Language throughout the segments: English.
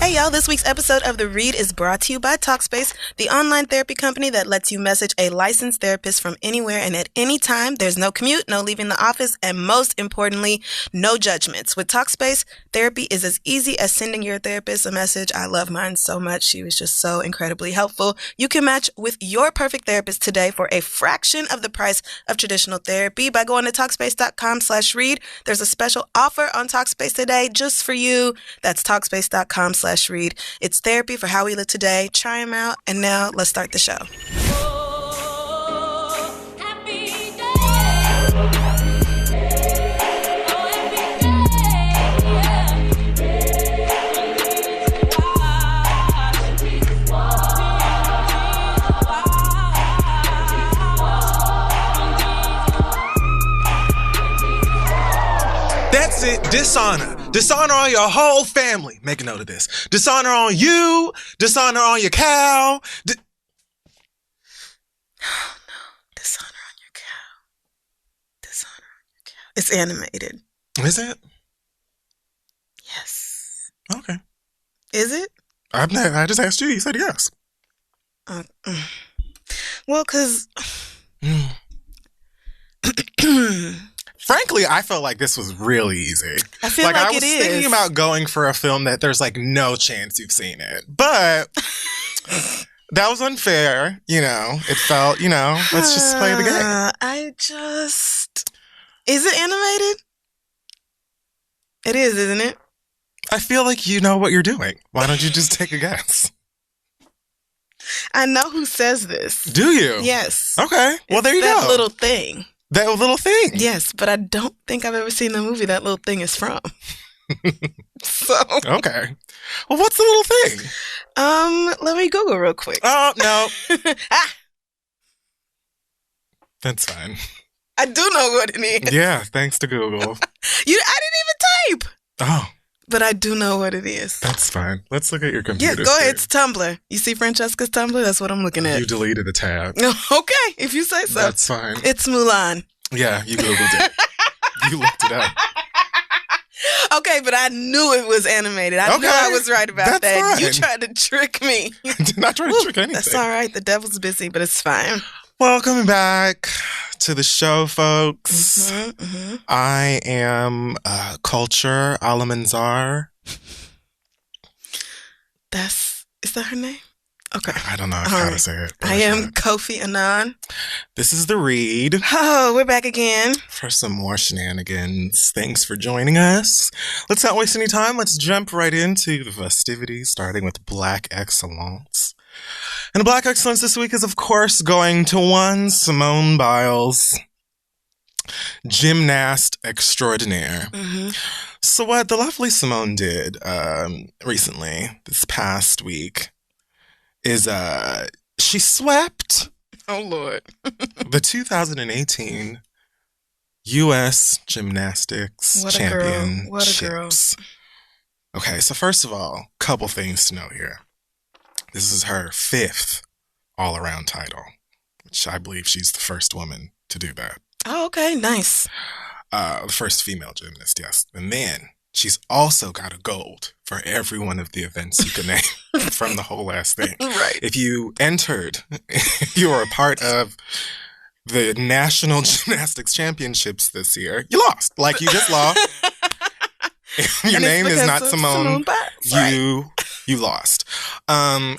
Hey y'all, this week's episode of The Read is brought to you by Talkspace, the online therapy company that lets you message a licensed therapist from anywhere and at any time. There's no commute, no leaving the office, and most importantly, no judgments. With Talkspace, therapy is as easy as sending your therapist a message. I love mine so much. She was just so incredibly helpful. You can match with your perfect therapist today for a fraction of the price of traditional therapy by going to Talkspace.com/read. There's a special offer on Talkspace today just for you. That's Talkspace.com/read. It's therapy for how we live today. Try them out. And now let's start the show. That's it. Dishonor. Dishonor on your whole family. Make a note of this. Dishonor on you. Dishonor on your cow. Oh, no. Dishonor on your cow. Dishonor on your cow. It's animated. Is it? Yes. Okay. Is it? I just asked you. You said yes. Well, because... Frankly, I felt like this was really easy. I feel like I was it is. thinking about going for a film that there's like no chance you've seen it. But that was unfair. You know, it felt, let's just play the game. Is it animated? It is, isn't it? I feel like you know what you're doing. Why don't you just take a guess? I know who says this. Do you? Yes. Okay. Well, there you go. That little thing. That little thing. Yes, but I don't think I've ever seen the movie that little thing is from. So. Okay. Well, what's the little thing? Let me Google real quick. Oh, no. That's fine. I do know what it is. Yeah, thanks to Google. I didn't even type. Oh. But I do know what it is. That's fine. Let's look at your computer. Yeah, go ahead. It's Tumblr. You see Francesca's Tumblr? That's what I'm looking at. You deleted a tab. Okay, if you say so. That's fine. It's Mulan. Yeah, you Googled it. You looked it up. Okay, but I knew it was animated. I knew I was right about that. Fine. You tried to trick me. I did not try to trick anything. That's all right. The devil's busy, but it's fine. Well, coming back to the show, folks. I am Culture Alamanzar. Is that her name? Okay. I don't know how to say it. I am Kofi Annan. This is The Read. Oh, we're back again. For some more shenanigans. Thanks for joining us. Let's not waste any time. Let's jump right into the festivities, starting with Black Excellence. And Black Excellence this week is, of course, going to one Simone Biles, gymnast extraordinaire. So what the lovely Simone did recently, this past week, is she swept oh Lord the 2018 U.S. Gymnastics Championships. What a girl. Okay, so first of all, couple things to note here. This is her 5th all-around title, which I believe she's the first woman to do that. Oh, okay, nice. The first female gymnast, yes. And then she's also got a gold for every one of the events you can name from the whole last thing. Right. If you were a part of the National Gymnastics Championships this year, you lost. Like, you just lost. Your name is not Simone. You lost.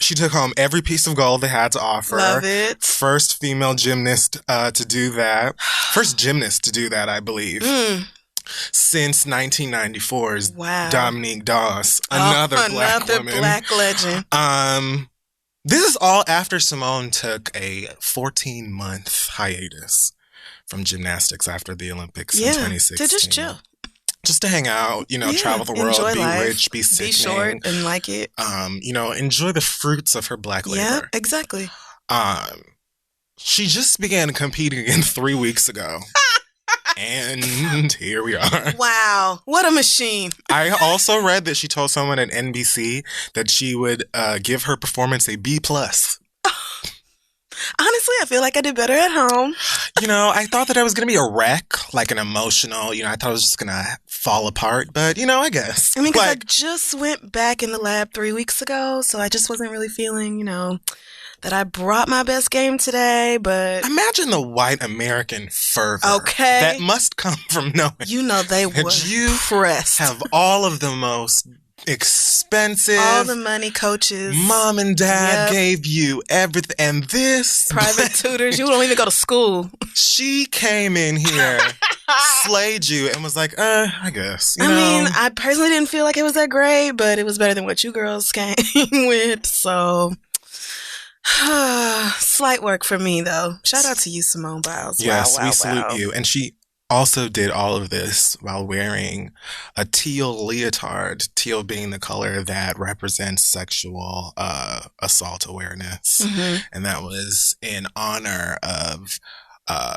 She took home every piece of gold they had to offer. Love it. First female gymnast to do that. First gymnast to do that, I believe. Since 1994's Dominique Dawes, another black woman. Black legend. This is all after Simone took a 14-month hiatus from gymnastics after the Olympics in 2016. To just chill. Just to hang out, travel the world, be life, rich, be sickening. Be short and like it. Enjoy the fruits of her black labor. Yeah, exactly. She just began competing again 3 weeks ago. And here we are. Wow. What a machine. I also read that she told someone at NBC that she would give her performance a B+. Honestly, I feel like I did better at home. I thought that I was going to be a wreck, like an emotional, I thought I was just going to fall apart, but I guess. I mean, because I just went back in the lab 3 weeks ago, so I just wasn't really feeling, that I brought my best game today, but... Imagine the white American fervor. Okay. That must come from knowing. They were pressed. Have all of the most expensive... All the money coaches. Mom and dad gave you everything. And this... Private tutors. You don't even go to school. She came in here, slayed you, and was like, I guess. I mean, I personally didn't feel like it was that great, but it was better than what you girls came with, so... Slight work for me, though. Shout out to you, Simone Biles. Yes, wow, we salute you. And she also did all of this while wearing a teal leotard, teal being the color that represents sexual assault awareness. Mm-hmm. And that was in honor of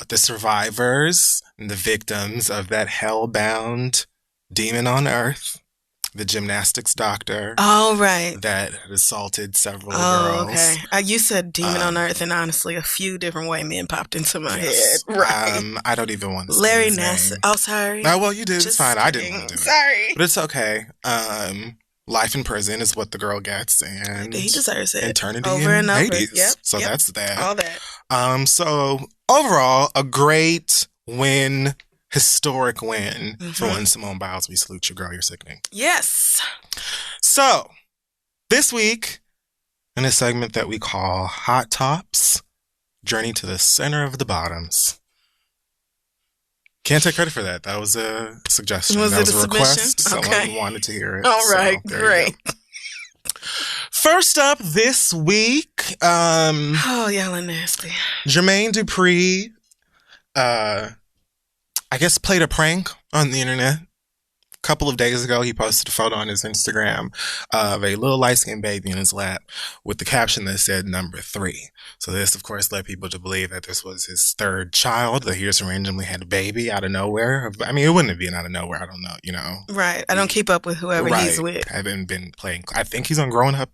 the survivors and the victims of that hell-bound demon on earth. The gymnastics doctor. Oh, right. That assaulted several girls. Okay. You said demon on earth, and honestly, a few different white men popped into my head. Right. I don't even want to say Larry his Nassar. name. Oh, sorry. No, well, you did. Just it's fine. kidding. I didn't want to do it. Sorry. But it's okay. Life in prison is what the girl gets, and he deserves it. Eternity over in and over. Hades. Yep. So that's that. All that. So overall, a great win. Historic win for one Simone Biles. We salute you, girl. You're sickening. Yes. So, this week, in a segment that we call Hot Tops, Journey to the Center of the Bottoms. Can't take credit for that. That was a suggestion. Was that it was a request. Okay. Someone wanted to hear it. All right. So, great. First up this week. Oh, y'all are nasty. Jermaine Dupri, I guess, played a prank on the internet. A couple of days ago, he posted a photo on his Instagram of a little light-skinned baby in his lap with the caption that said number 3. So this, of course, led people to believe that this was his third child, that he just randomly had a baby out of nowhere. I mean, it wouldn't have been out of nowhere. I don't know, Right. I don't keep up with whoever he's with. I haven't been playing. I think he's on Growing Up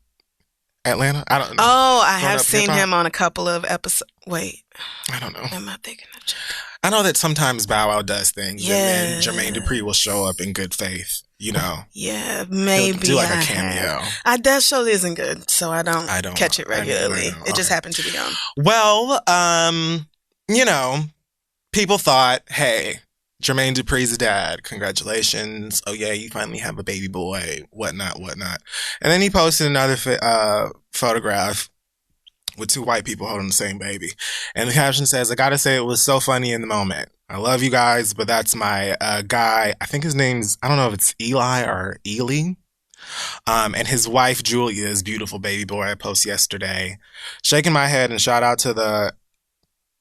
Atlanta. I don't know. Oh, I have seen him on a couple of episodes. Wait. I don't know. Am I thinking of Jack? I know that sometimes Bow Wow does things, yeah. and then Jermaine Dupri will show up in good faith, Yeah, maybe. He'll do like a cameo. That show isn't good, so I don't catch it regularly. It just happened to be on. Well, people thought, hey, Jermaine Dupri's dad, congratulations. Oh, yeah, you finally have a baby boy, whatnot. And then he posted another photograph with 2 white people holding the same baby. And the caption says, I gotta say it was so funny in the moment. I love you guys, but that's my guy. I think his name's, I don't know if it's Eli or Ely. And his wife, Julia's beautiful baby boy I posted yesterday. Shaking my head and shout out to the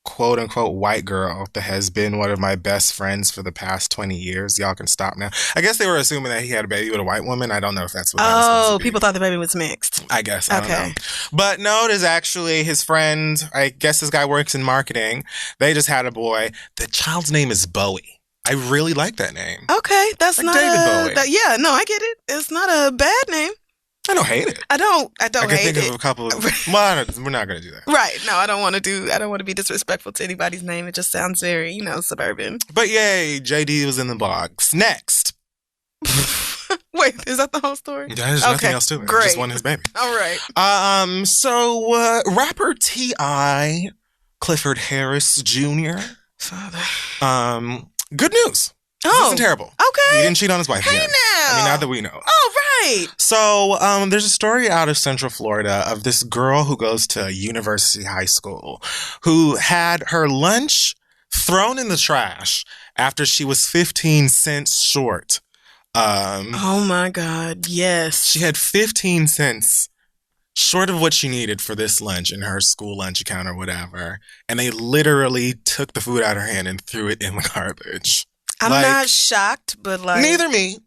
quote unquote white girl that has been one of my best friends for the past 20 years. Y'all can stop now. I guess they were assuming that he had a baby with a white woman. I don't know if that's what that was supposed to be. People thought the baby was mixed. I guess. I don't know. But no, it is actually his friend. I guess this guy works in marketing. They just had a boy. The child's name is Bowie. I really like that name. Okay. That's like not David Bowie. Yeah, no, I get it. It's not a bad name. I don't hate it. I can think of a couple of. Well, we're not going to do that. Right. No, I don't want to be disrespectful to anybody's name. It just sounds very, suburban. But yay, JD was in the box. Next. Wait, is that the whole story? There's nothing else to it. Great. Just won his baby. All right. So rapper T.I. Clifford Harris Jr. Father. Good news. This isn't terrible. Okay. He didn't cheat on his wife yet. Now. I mean, now that we know. Oh, right. So, there's a story out of Central Florida of this girl who goes to University High School who had her lunch thrown in the trash after she was 15 cents short. Oh my God. Yes. She had 15 cents short of what she needed for this lunch in her school lunch account or whatever. And they literally took the food out of her hand and threw it in the garbage. I'm not shocked, but neither me.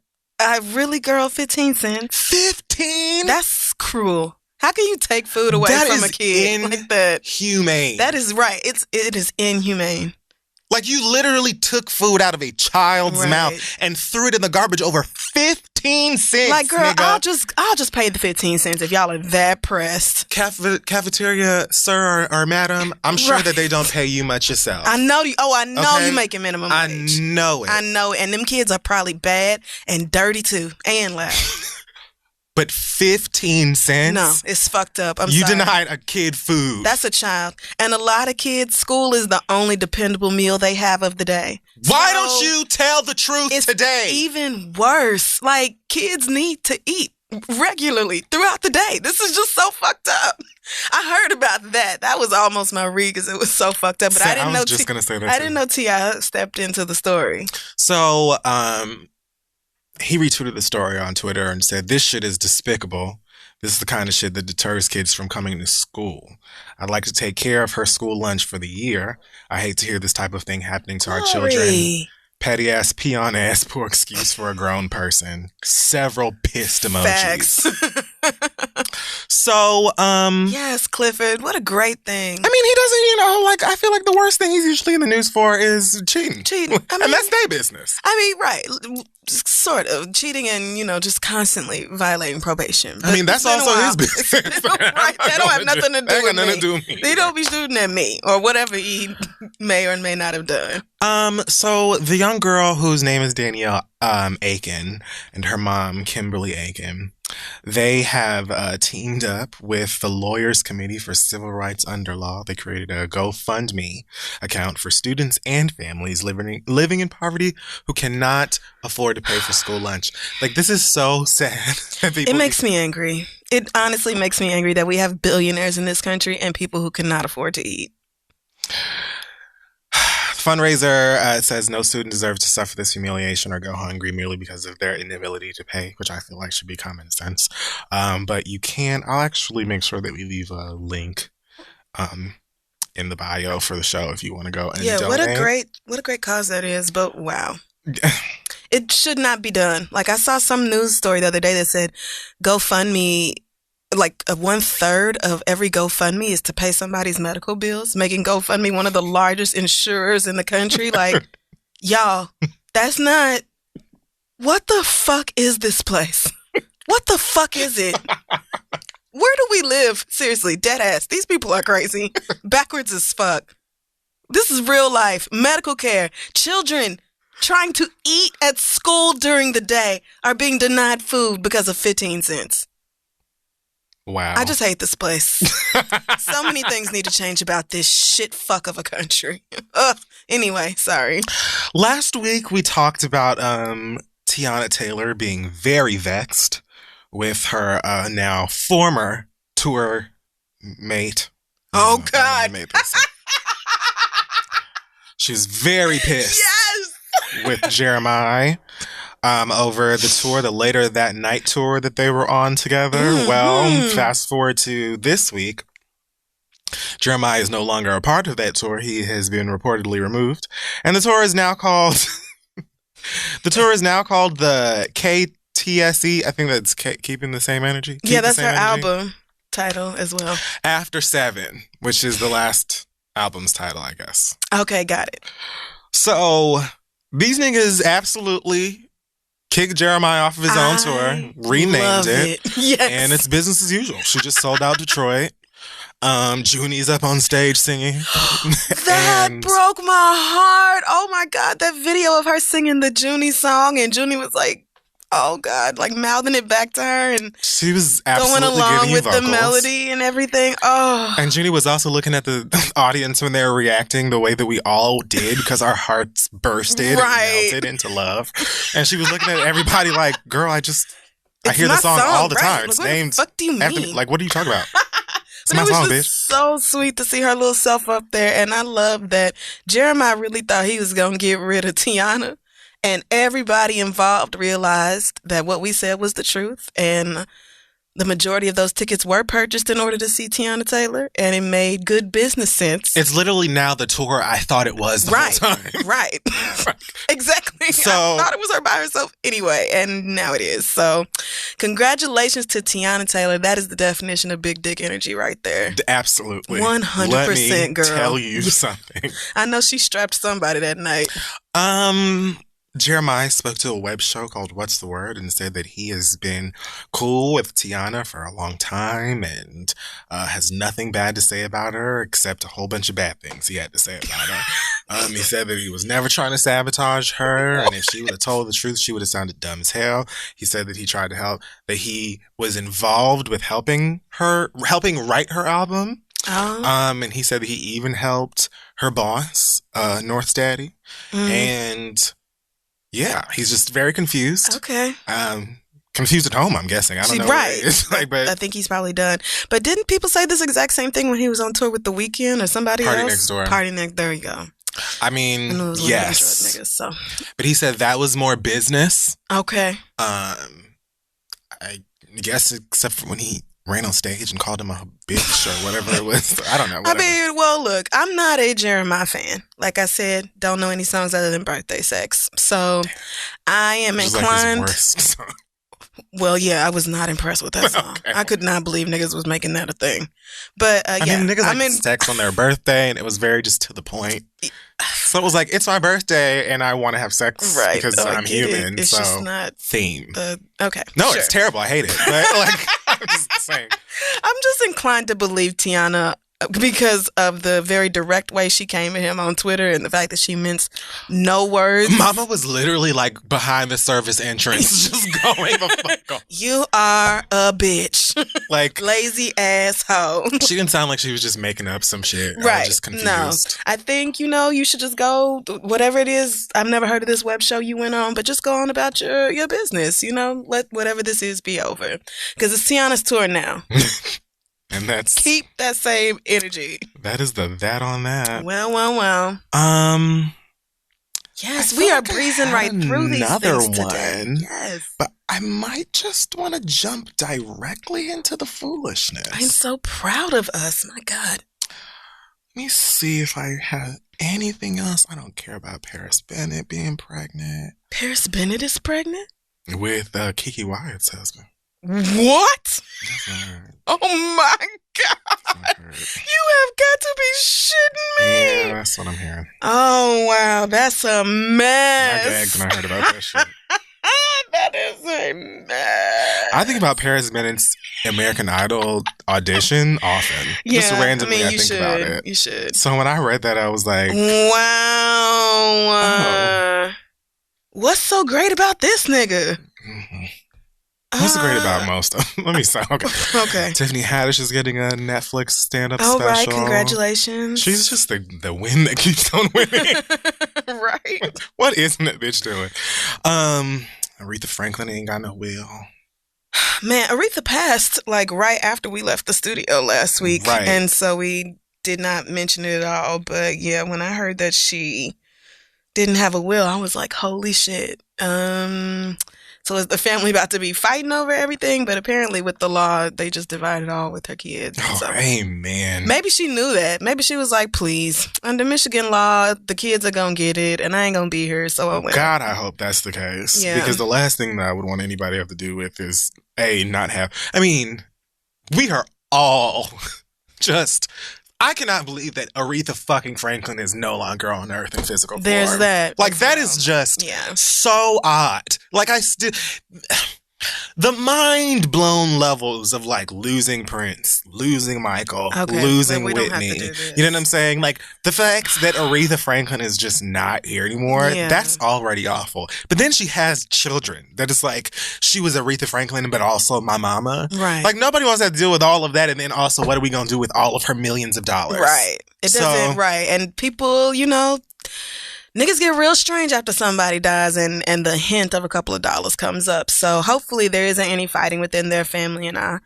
Really, girl, 15 cents. 15? That's cruel. How can you take food away from a kid like that? Inhumane. That is right. It is inhumane. Like, you literally took food out of a child's mouth and threw it in the garbage over 15 cents. Like, girl, nigga. I'll just pay the 15 cents if y'all are that pressed. Cafeteria, sir or madam, I'm sure that they don't pay you much yourself. I know you. Oh, I know you making minimum wage. I know it. I know it. And them kids are probably bad and dirty too, and loud. But 15 cents? No, it's fucked up. I'm sorry. You denied denied a kid food. That's a child. And a lot of kids, school is the only dependable meal they have of the day. Why don't you tell the truth today? Even worse. Like, kids need to eat regularly throughout the day. This is just so fucked up. I heard about that. That was almost my read because it was so fucked up. But I didn't know. I didn't know T.I. stepped into the story. So, he retweeted the story on Twitter and said, "This shit is despicable. This is the kind of shit that deters kids from coming to school. I'd like to take care of her school lunch for the year. I hate to hear this type of thing happening to our children. Petty ass, peon ass, poor excuse for a grown person." Several pissed emojis. Facts. So, yes, Clifford, what a great thing. I mean, he doesn't, like, I feel like the worst thing he's usually in the news for is cheating. I mean, and that's their business. I mean, right. Sort of. Cheating and, just constantly violating probation. But I mean, that's also his business. Right. That don't have nothing to do with me. To do with me. They don't be shooting at me or whatever he may or may not have done. So the young girl whose name is Danielle Aiken and her mom, Kimberly Aiken, they have teamed up with the Lawyers Committee for Civil Rights Under Law. They created a GoFundMe account for students and families living in poverty who cannot afford to pay for school lunch. Like, this is so sad. It makes me angry. It honestly makes me angry that we have billionaires in this country and people who cannot afford to eat. Fundraiser says no student deserves to suffer this humiliation or go hungry merely because of their inability to pay, which I feel like should be common sense. But you can. I'll actually make sure that we leave a link in the bio for the show if you want to go and donate. What a great cause that is. But wow, it should not be done. Like, I saw some news story the other day that said GoFundMe. Like, 1/3 of every GoFundMe is to pay somebody's medical bills, making GoFundMe one of the largest insurers in the country. Like, y'all, that's not... What the fuck is this place? What the fuck is it? Where do we live? Seriously, dead ass. These people are crazy. Backwards as fuck. This is real life. Medical care. Children trying to eat at school during the day are being denied food because of 15 cents. Wow. I just hate this place. So many things need to change about this shit fuck of a country. Anyway, sorry. Last week we talked about Tiana Taylor being very vexed with her now former tour mate. Oh, God. She's very pissed. Yes. With Jeremiah. Over the tour, the Later That Night tour that they were on together. Mm-hmm. Well, fast forward to this week. Jeremiah is no longer a part of that tour. He has been reportedly removed. And the tour is now called the KTSE. I think that's Keeping the Same Energy. Yeah, that's her album title as well. After 7, which is the last album's title, I guess. Okay, got it. So these niggas absolutely kicked Jeremiah off of his own tour, renamed it, yes. And it's business as usual. She just sold out Detroit. Junie's up on stage singing. That broke my heart. Oh my God, that video of her singing the Junie song, and Junie was like, oh God, like mouthing it back to her, and she was absolutely going along with vocals. The melody and everything. Oh, and Junie was also looking at the audience when they were reacting the way that we all did because our hearts bursted and melted into love. And she was looking at everybody like, girl, I hear the song all the time. It's named. What the fuck do you mean? Like, what are you talking about? But it was just so sweet to see her little self up there, and I love that Jeremiah really thought he was gonna get rid of Tiana. And everybody involved realized that what we said was the truth. And The majority of those tickets were purchased in order to see Teyana Taylor, and it made good business sense. It's literally now the tour I thought it was the whole time. Right. Exactly. So, I thought it was her by herself anyway, and now it is. So congratulations to Teyana Taylor. That is the definition of big dick energy right there. Absolutely. 100%, Let me girl. tell you something. I know she strapped somebody that night. Jeremiah spoke to a web show called What's the Word and said that he has been cool with Teyana for a long time and has nothing bad to say about her except a whole bunch of bad things he had to say about her. He said that he was never trying to sabotage her, and if she would have told the truth, she would have sounded dumb as hell. He said that he tried to help, that he was involved with helping write her album. And he said that he even helped her boss, North's daddy. And yeah, he's just very confused. Okay. Confused at home, I'm guessing. I don't know. Right. It's like, but I think he's probably done. But didn't people say this exact same thing when he was on tour with The Weeknd or somebody Party else? Next Door. Party Next. There you go. I mean, yes. Niggas, so. But he said that was more business. Okay. I guess except for when he ran on stage and called him a bitch or whatever it was. I don't know. Whatever. I mean, well, look, I'm not a Jeremiah fan. Like I said, don't know any songs other than Birthday Sex. So I am inclined. Like his worst song. Well, yeah, I was not impressed with that song. Okay. I could not believe niggas was making that a thing. But I mean, niggas like sex on their birthday, and it was very just to the point. So it was like, it's my birthday, and I want to have sex because I'm human. It's so just not theme. Okay. No, sure. It's terrible. I hate it. But like, I'm just saying. I'm just inclined to believe Teyana because of the very direct way she came at him on Twitter and the fact that she minced no words. Mama was literally like behind the service entrance just going the fuck off. You are a bitch. Like lazy asshole. She didn't sound like she was just making up some shit. Right. I was just confused. No. I think, you should just go, whatever it is. I've never heard of this web show you went on, but just go on about your business. Let whatever this is be over. Because it's Teyana's tour now. And keep that same energy. That is that on that. Well. Yes, we are breezing right through these things today. Yes. But I might just want to jump directly into the foolishness. I'm so proud of us. My God. Let me see if I have anything else. I don't care about Paris Bennett being pregnant. Paris Bennett is pregnant? With Keke Wyatt's husband. What? Oh my God. You have got to be shitting me. Yeah, that's what I'm hearing. Oh, wow. That's a mess. I gagged when I heard about that shit. That is a mess. I think about Paris Bennett's American Idol audition often. Yeah, just randomly, I think about it. You should. So when I read that, I was like, wow. What's so great about this nigga? Mm-hmm. What's great about most of them? Let me say. Okay. Tiffany Haddish is getting a Netflix stand-up special. Oh, right. Congratulations. She's just the wind that keeps on winning. Right. What isn't that bitch doing? Aretha Franklin ain't got no will. Man, Aretha passed right after we left the studio last week. Right. And so we did not mention it at all. But yeah, when I heard that she didn't have a will, I was like, holy shit. So is the family about to be fighting over everything? But apparently with the law, they just divided all with her kids. Oh, so amen. Maybe she knew that. Maybe she was like, please, under Michigan law, the kids are going to get it, and I ain't going to be here, so I went. God, I hope that's the case. Yeah. Because the last thing that I would want anybody to have to do with is, not have. I mean, we are all just... I cannot believe that Aretha fucking Franklin is no longer on Earth in physical form. There's that. That is just so odd. The mind-blown levels of losing Prince, losing Michael, losing Whitney. You know what I'm saying? The fact that Aretha Franklin is just not here anymore, that's already awful. But then she has children. That is she was Aretha Franklin, but also my mama. Right. Nobody wants to have to deal with all of that. And then also, what are we going to do with all of her millions of dollars? Right. It doesn't, right. And people, niggas get real strange after somebody dies and the hint of a couple of dollars comes up. So hopefully there isn't any fighting within their family, and I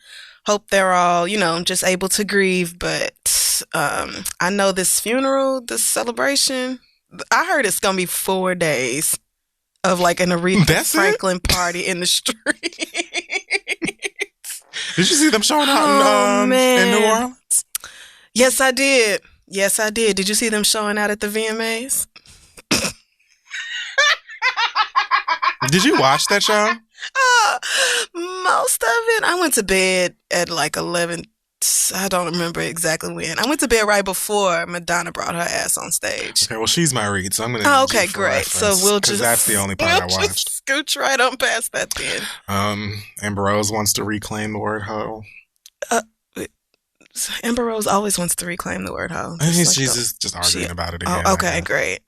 hope they're all, just able to grieve. But I know this funeral, this celebration, I heard it's going to be 4 days of an Aretha Franklin party in the street. Did you see them showing out in New Orleans? Yes, I did. Did you see them showing out at the VMAs? Did you watch that show? Most of it. I went to bed at like 11. I don't remember exactly when. I went to bed right before Madonna brought her ass on stage. Okay, well, she's my read, so I'm going to Oh, okay, great. So we'll just... that's the only part I watched. Scooch right on past that then. Amber Rose wants to reclaim the word hoe. Amber Rose always wants to reclaim the word hoe. She's just arguing about it again. Oh, okay, great.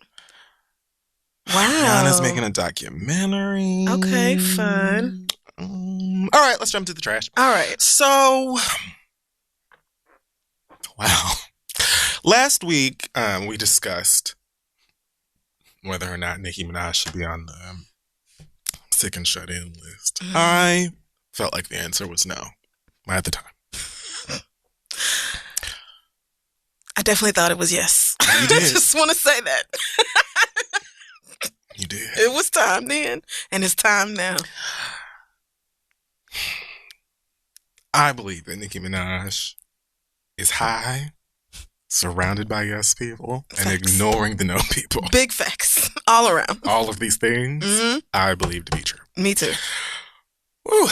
Wow. Rihanna's making a documentary. Okay, fun. All right, let's jump to the trash. All right. So, wow. Last week, we discussed whether or not Nicki Minaj should be on the sick and shut in list. Mm-hmm. I felt like the answer was no at the time. I definitely thought it was yes. You did. I just want to say that. You did. It was time then, and it's time now. I believe that Nicki Minaj is high, surrounded by yes people, facts. And ignoring the no people. Big facts. All around. All of these things, I believe to be true. Me too. Woo.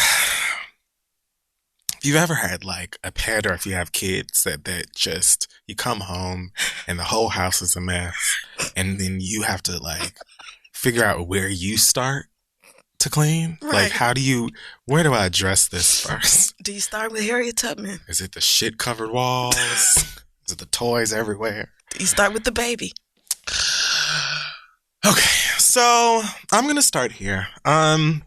If you've ever had like a pet or if you have kids that just, you come home and the whole house is a mess and then you have to like figure out where you start to clean. Right. Like where do I address this first? Do you start with Harriet Tubman? Is it the shit covered walls? Is it the toys everywhere? Do you start with the baby? Okay, so I'm going to start here. Nicki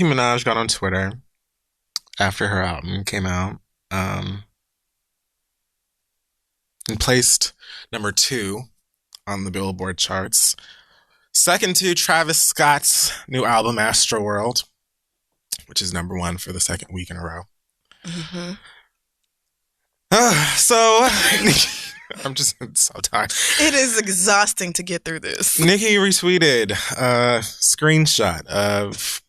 Minaj got on Twitter after her album came out, and placed number 2 on the Billboard charts. Second to Travis Scott's new album, Astroworld, which is number 1 for the second week in a row. Mm-hmm. So, I'm just so tired. It is exhausting to get through this. Nicki retweeted a screenshot of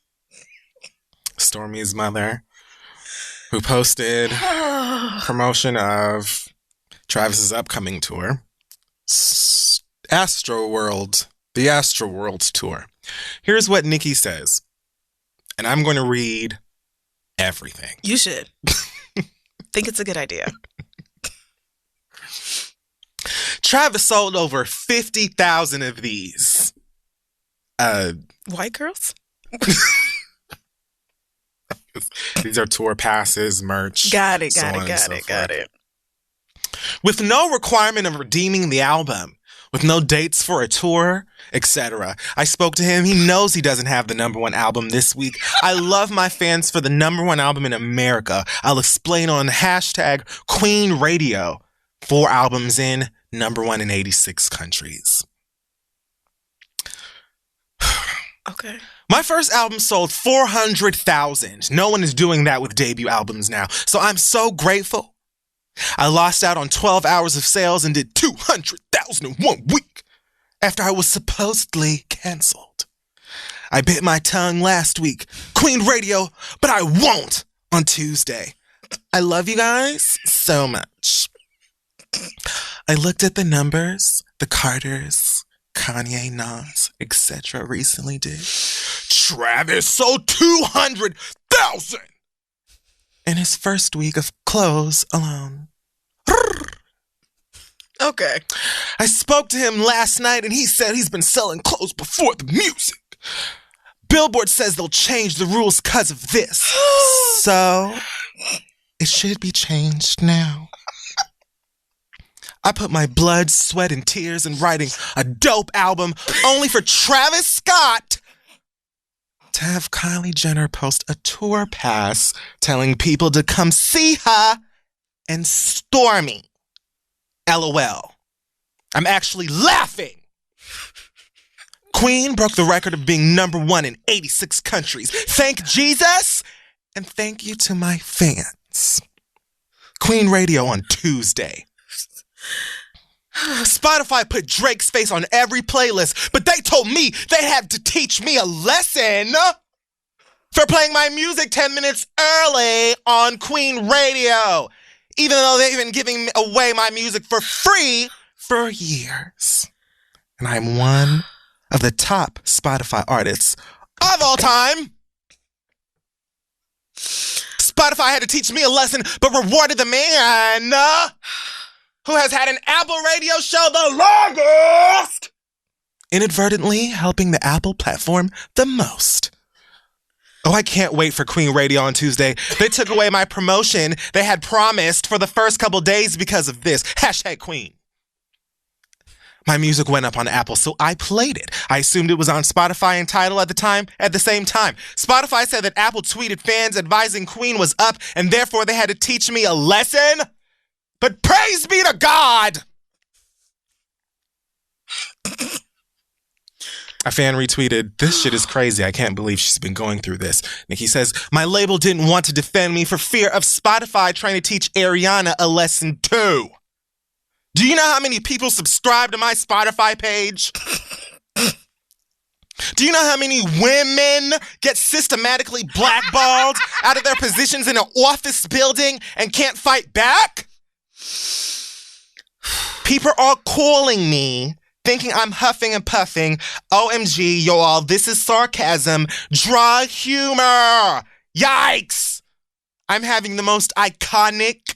Stormi's mother, who posted promotion of Travis's upcoming tour, the Astroworld tour. Here's what Nicki says, and I'm going to read everything. You should. Think it's a good idea. Travis sold over 50,000 of these. White girls? These are tour passes, merch. Got it. With no requirement of redeeming the album, with no dates for a tour, etc. I spoke to him. He knows he doesn't have the number 1 album this week. I love my fans for the number 1 album in America. I'll explain on hashtag Queen Radio. 4 albums in, number 1 in 86 countries. Okay. My first album sold 400,000. No one is doing that with debut albums now. So I'm so grateful. I lost out on 12 hours of sales and did 200,000 in 1 week after I was supposedly canceled. I bit my tongue last week. Queen Radio, but I won't on Tuesday. I love you guys so much. I looked at the numbers, the Carters, Kanye, Nas, etc. recently did. Travis sold 200,000 in his first week of clothes alone. Okay. I spoke to him last night and he said he's been selling clothes before the music. Billboard says they'll change the rules because of this. So, it should be changed now. I put my blood, sweat, and tears in writing a dope album only for Travis Scott to have Kylie Jenner post a tour pass telling people to come see her and Stormy. LOL. I'm actually laughing. Queen broke the record of being number 1 in 86 countries. Thank Jesus, and thank you to my fans. Queen Radio on Tuesday. Spotify put Drake's face on every playlist, but they told me they had to teach me a lesson. for playing my music 10 minutes early on Queen Radio, even though they've been giving away my music for free for years. And I'm one of the top Spotify artists of all time. Spotify had to teach me a lesson, but rewarded the man who has had an Apple radio show the longest, inadvertently helping the Apple platform the most. Oh, I can't wait for Queen Radio on Tuesday. They took away my promotion they had promised for the first couple days because of this. #Queen. My music went up on Apple, so I played it. I assumed it was on Spotify and Tidal at the same time. Spotify said that Apple tweeted fans advising Queen was up, and therefore they had to teach me a lesson. But praise be to God! A fan retweeted, "This shit is crazy. I can't believe she's been going through this." Nikki says, "My label didn't want to defend me for fear of Spotify trying to teach Ariana a lesson too." Do you know how many people subscribe to my Spotify page? Do you know how many women get systematically blackballed out of their positions in an office building and can't fight back? People are calling me, thinking I'm huffing and puffing. OMG, y'all, this is sarcasm. Dry humor. Yikes. I'm having the most iconic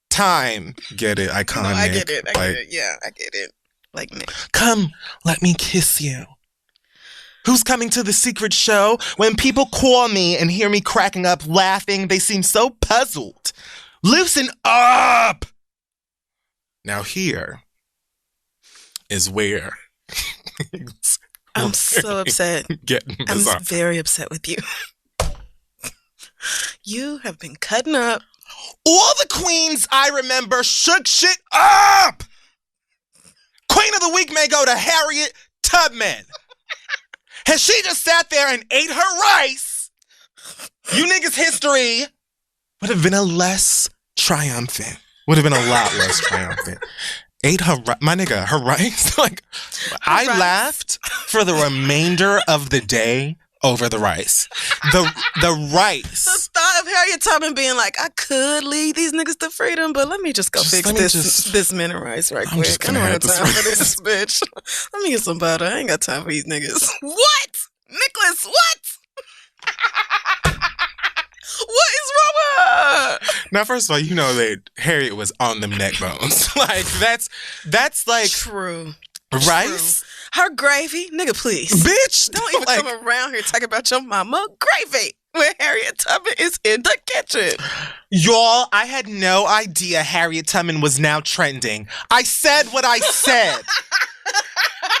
time. Get it? Iconic. No, I get it. I get it. Yeah, I get it. Like me. Come, let me kiss you. Who's coming to the secret show? When people call me and hear me cracking up laughing, they seem so puzzled. Loosen up! Now here is where I'm so upset. I'm very upset with you. You have been cutting up. All the queens I remember shook shit up. Queen of the week may go to Harriet Tubman. And she just sat there and ate her rice. You niggas' history would have been a lot less triumphant. Ate her, my nigga, her rice. I laughed for the remainder of the day over the rice. The rice. The thought of Harriet Tubman being like, I could lead these niggas to freedom, but let me just go fix this minute rice right quick. I don't have time for this, bitch. Let me get some butter. I ain't got time for these niggas. What? Nicholas, what? What is wrong with her? Now, first of all, you know that Harriet was on them neck bones. That's like... True. Rice? True. Her gravy? Nigga, please. Bitch! Don't even come around here talking about your mama gravy when Harriet Tubman is in the kitchen. Y'all, I had no idea Harriet Tubman was now trending. I said what I said.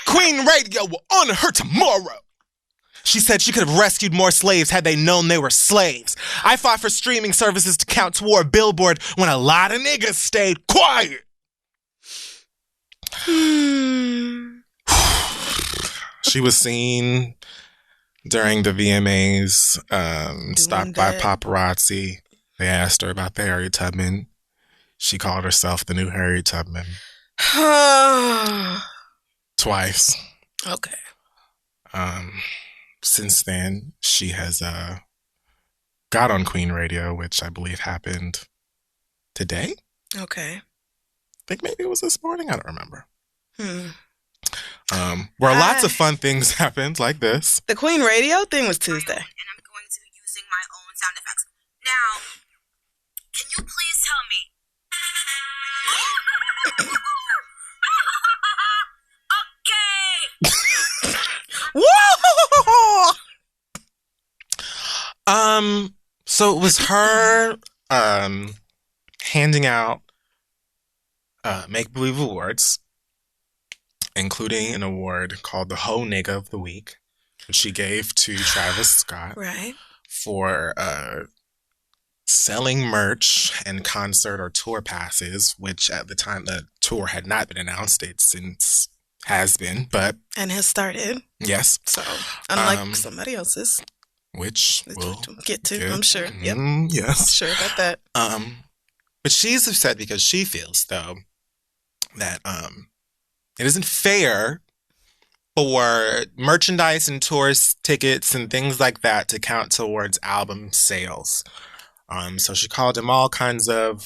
Queen Radio will honor her tomorrow. She said she could have rescued more slaves had they known they were slaves. I fought for streaming services to count toward Billboard when a lot of niggas stayed quiet. She was seen during the VMAs, stopped by paparazzi. They asked her about the Harriet Tubman. She called herself the new Harriet Tubman. Twice. Okay. Since then, she has got on Queen Radio, which I believe happened today. Okay. I think maybe it was this morning. I don't remember. Where lots of fun things happened, like this. The Queen Radio thing was Tuesday. And I'm going to be using my own sound effects. Now, can you please tell me? Whoa! So it was her handing out make-believe awards, including an award called the Ho Nigga of the Week, which she gave to Travis Scott. Right. For selling merch and concert or tour passes, which at the time the tour had not been announced. It since has been, but... And has started. Yes. So, unlike somebody else's. Which we'll get to, I'm sure. Yep. Yes. Sure about that. But she's upset because she feels, though, that it isn't fair for merchandise and tourist tickets and things like that to count towards album sales. So she called him all kinds of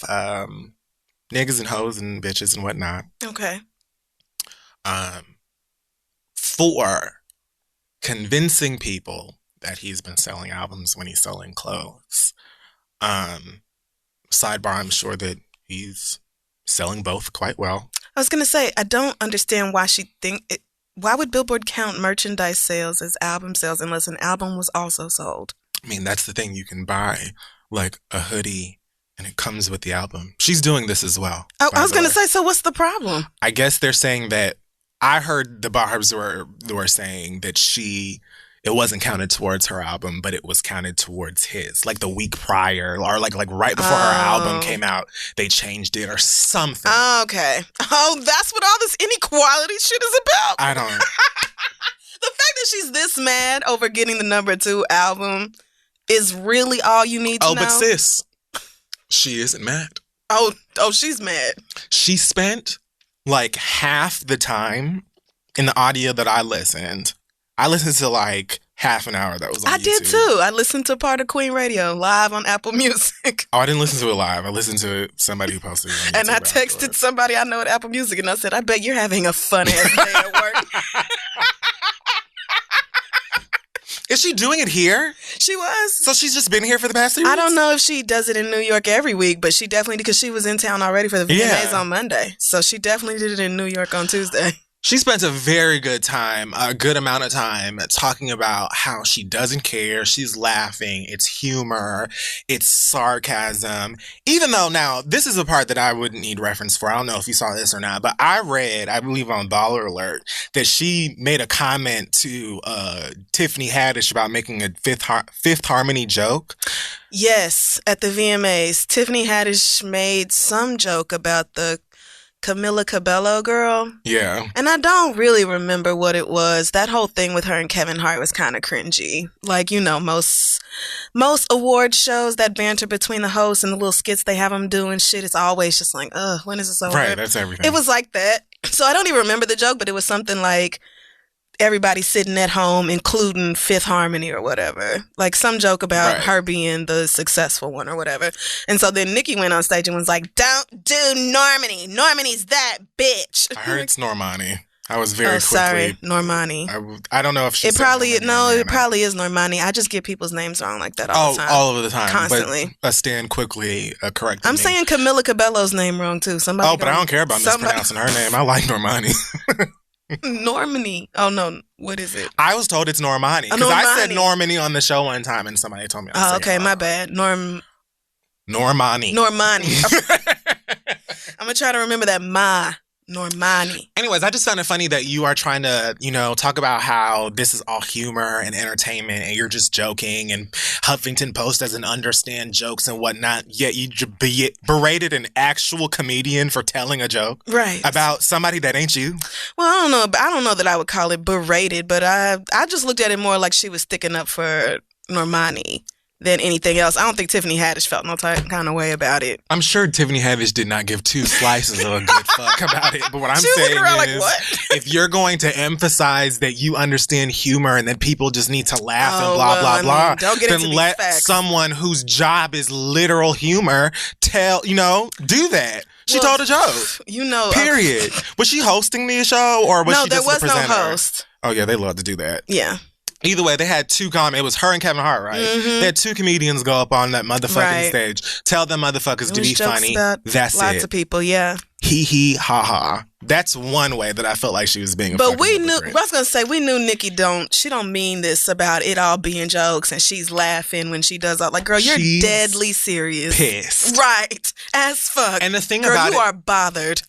niggas and hoes and bitches and whatnot. Okay. For convincing people that he's been selling albums when he's selling clothes. Sidebar, I'm sure that he's selling both quite well. I was going to say, I don't understand why why would Billboard count merchandise sales as album sales unless an album was also sold? I mean, that's the thing. You can buy like a hoodie and it comes with the album. She's doing this as well. Oh, I was going to say, so what's the problem? I guess they're saying that I heard the Barbs were saying that it wasn't counted towards her album, but it was counted towards his. Like the week prior or like right before her album came out, they changed it or something. Okay. Oh, that's what all this inequality shit is about. I don't. The fact that she's this mad over getting the #2 album is really all you need to know. Oh, but sis, she isn't mad. Oh, she's mad. She spent like half the time in the audio that I listened to like half an hour that was on YouTube. I did too. I listened to part of Queen Radio live on Apple Music. Oh, I didn't listen to it live. I listened to it, somebody who posted it on YouTube. And I texted somebody I know at Apple Music and I said, I bet you're having a fun ass day at work. Is she doing it here? She was. So she's just been here for the past 3 weeks? I don't know if she does it in New York every week, but she definitely, because she was in town already for the VMAs on Monday. So she definitely did it in New York on Tuesday. She spent a very good time, a good amount of time talking about how she doesn't care. She's laughing. It's humor. It's sarcasm. Even though now, this is a part that I wouldn't need reference for. I don't know if you saw this or not, but I read, I believe on Baller Alert, that she made a comment to Tiffany Haddish about making a Fifth Harmony joke. Yes, at the VMAs, Tiffany Haddish made some joke about the Camila Cabello girl. Yeah. And I don't really remember what it was. That whole thing with her and Kevin Hart was kind of cringy. Like, you know, most award shows, that banter between the hosts and the little skits they have them do and shit, it's always just like, when is this over? Right, that's everything. It was like that. So I don't even remember the joke, but it was something like everybody sitting at home, including Fifth Harmony or whatever. Like some joke about her being the successful one or whatever. And so then Nikki went on stage and was like, don't do Normani. Normani's that bitch. I heard it's Normani. I was very quickly. Sorry, Normani. I don't know if she it probably is Normani. I just get people's names wrong like that all the time. All of the time. Constantly. But Stan quickly corrected I'm me. saying Camila Cabello's name wrong too. But I don't care about mispronouncing her name. I like Normani. Normani. Oh no, what is it? I was told it's Normani because I said Normani on the show one time and somebody told me. Okay, my bad. Normani. I'm gonna try to remember that. Normani. Anyways, I just found it funny that you are trying to, talk about how this is all humor and entertainment and you're just joking, and Huffington Post doesn't understand jokes and whatnot, yet you berated an actual comedian for telling a joke about somebody that ain't you. Well, I don't know that I would call it berated, but I just looked at it more like she was sticking up for Normani than anything else. I don't think Tiffany Haddish felt no kind of way about it. I'm sure Tiffany Haddish did not give two slices of a good fuck about it. But what I'm saying is, if you're going to emphasize that you understand humor and that people just need to laugh and blah, blah, blah, then let someone whose job is literal humor do that. She told a joke. Period. Was she hosting the show or was she just the presenter? No, there was no host. Oh, yeah, they love to do that. Yeah. Either way, they had two it was her and Kevin Hart, right? Mm-hmm. They had two comedians go up on that motherfucking stage. Tell them motherfuckers to be funny. That's lots of people, yeah. Hee hee ha ha. That's one way that I felt like she was being. But we knew. I was gonna say we knew Nikki she don't mean this about it all being jokes, and she's laughing when she does all. Like, girl, she's deadly serious, pissed, right? As fuck. And the thing girl, about you are bothered.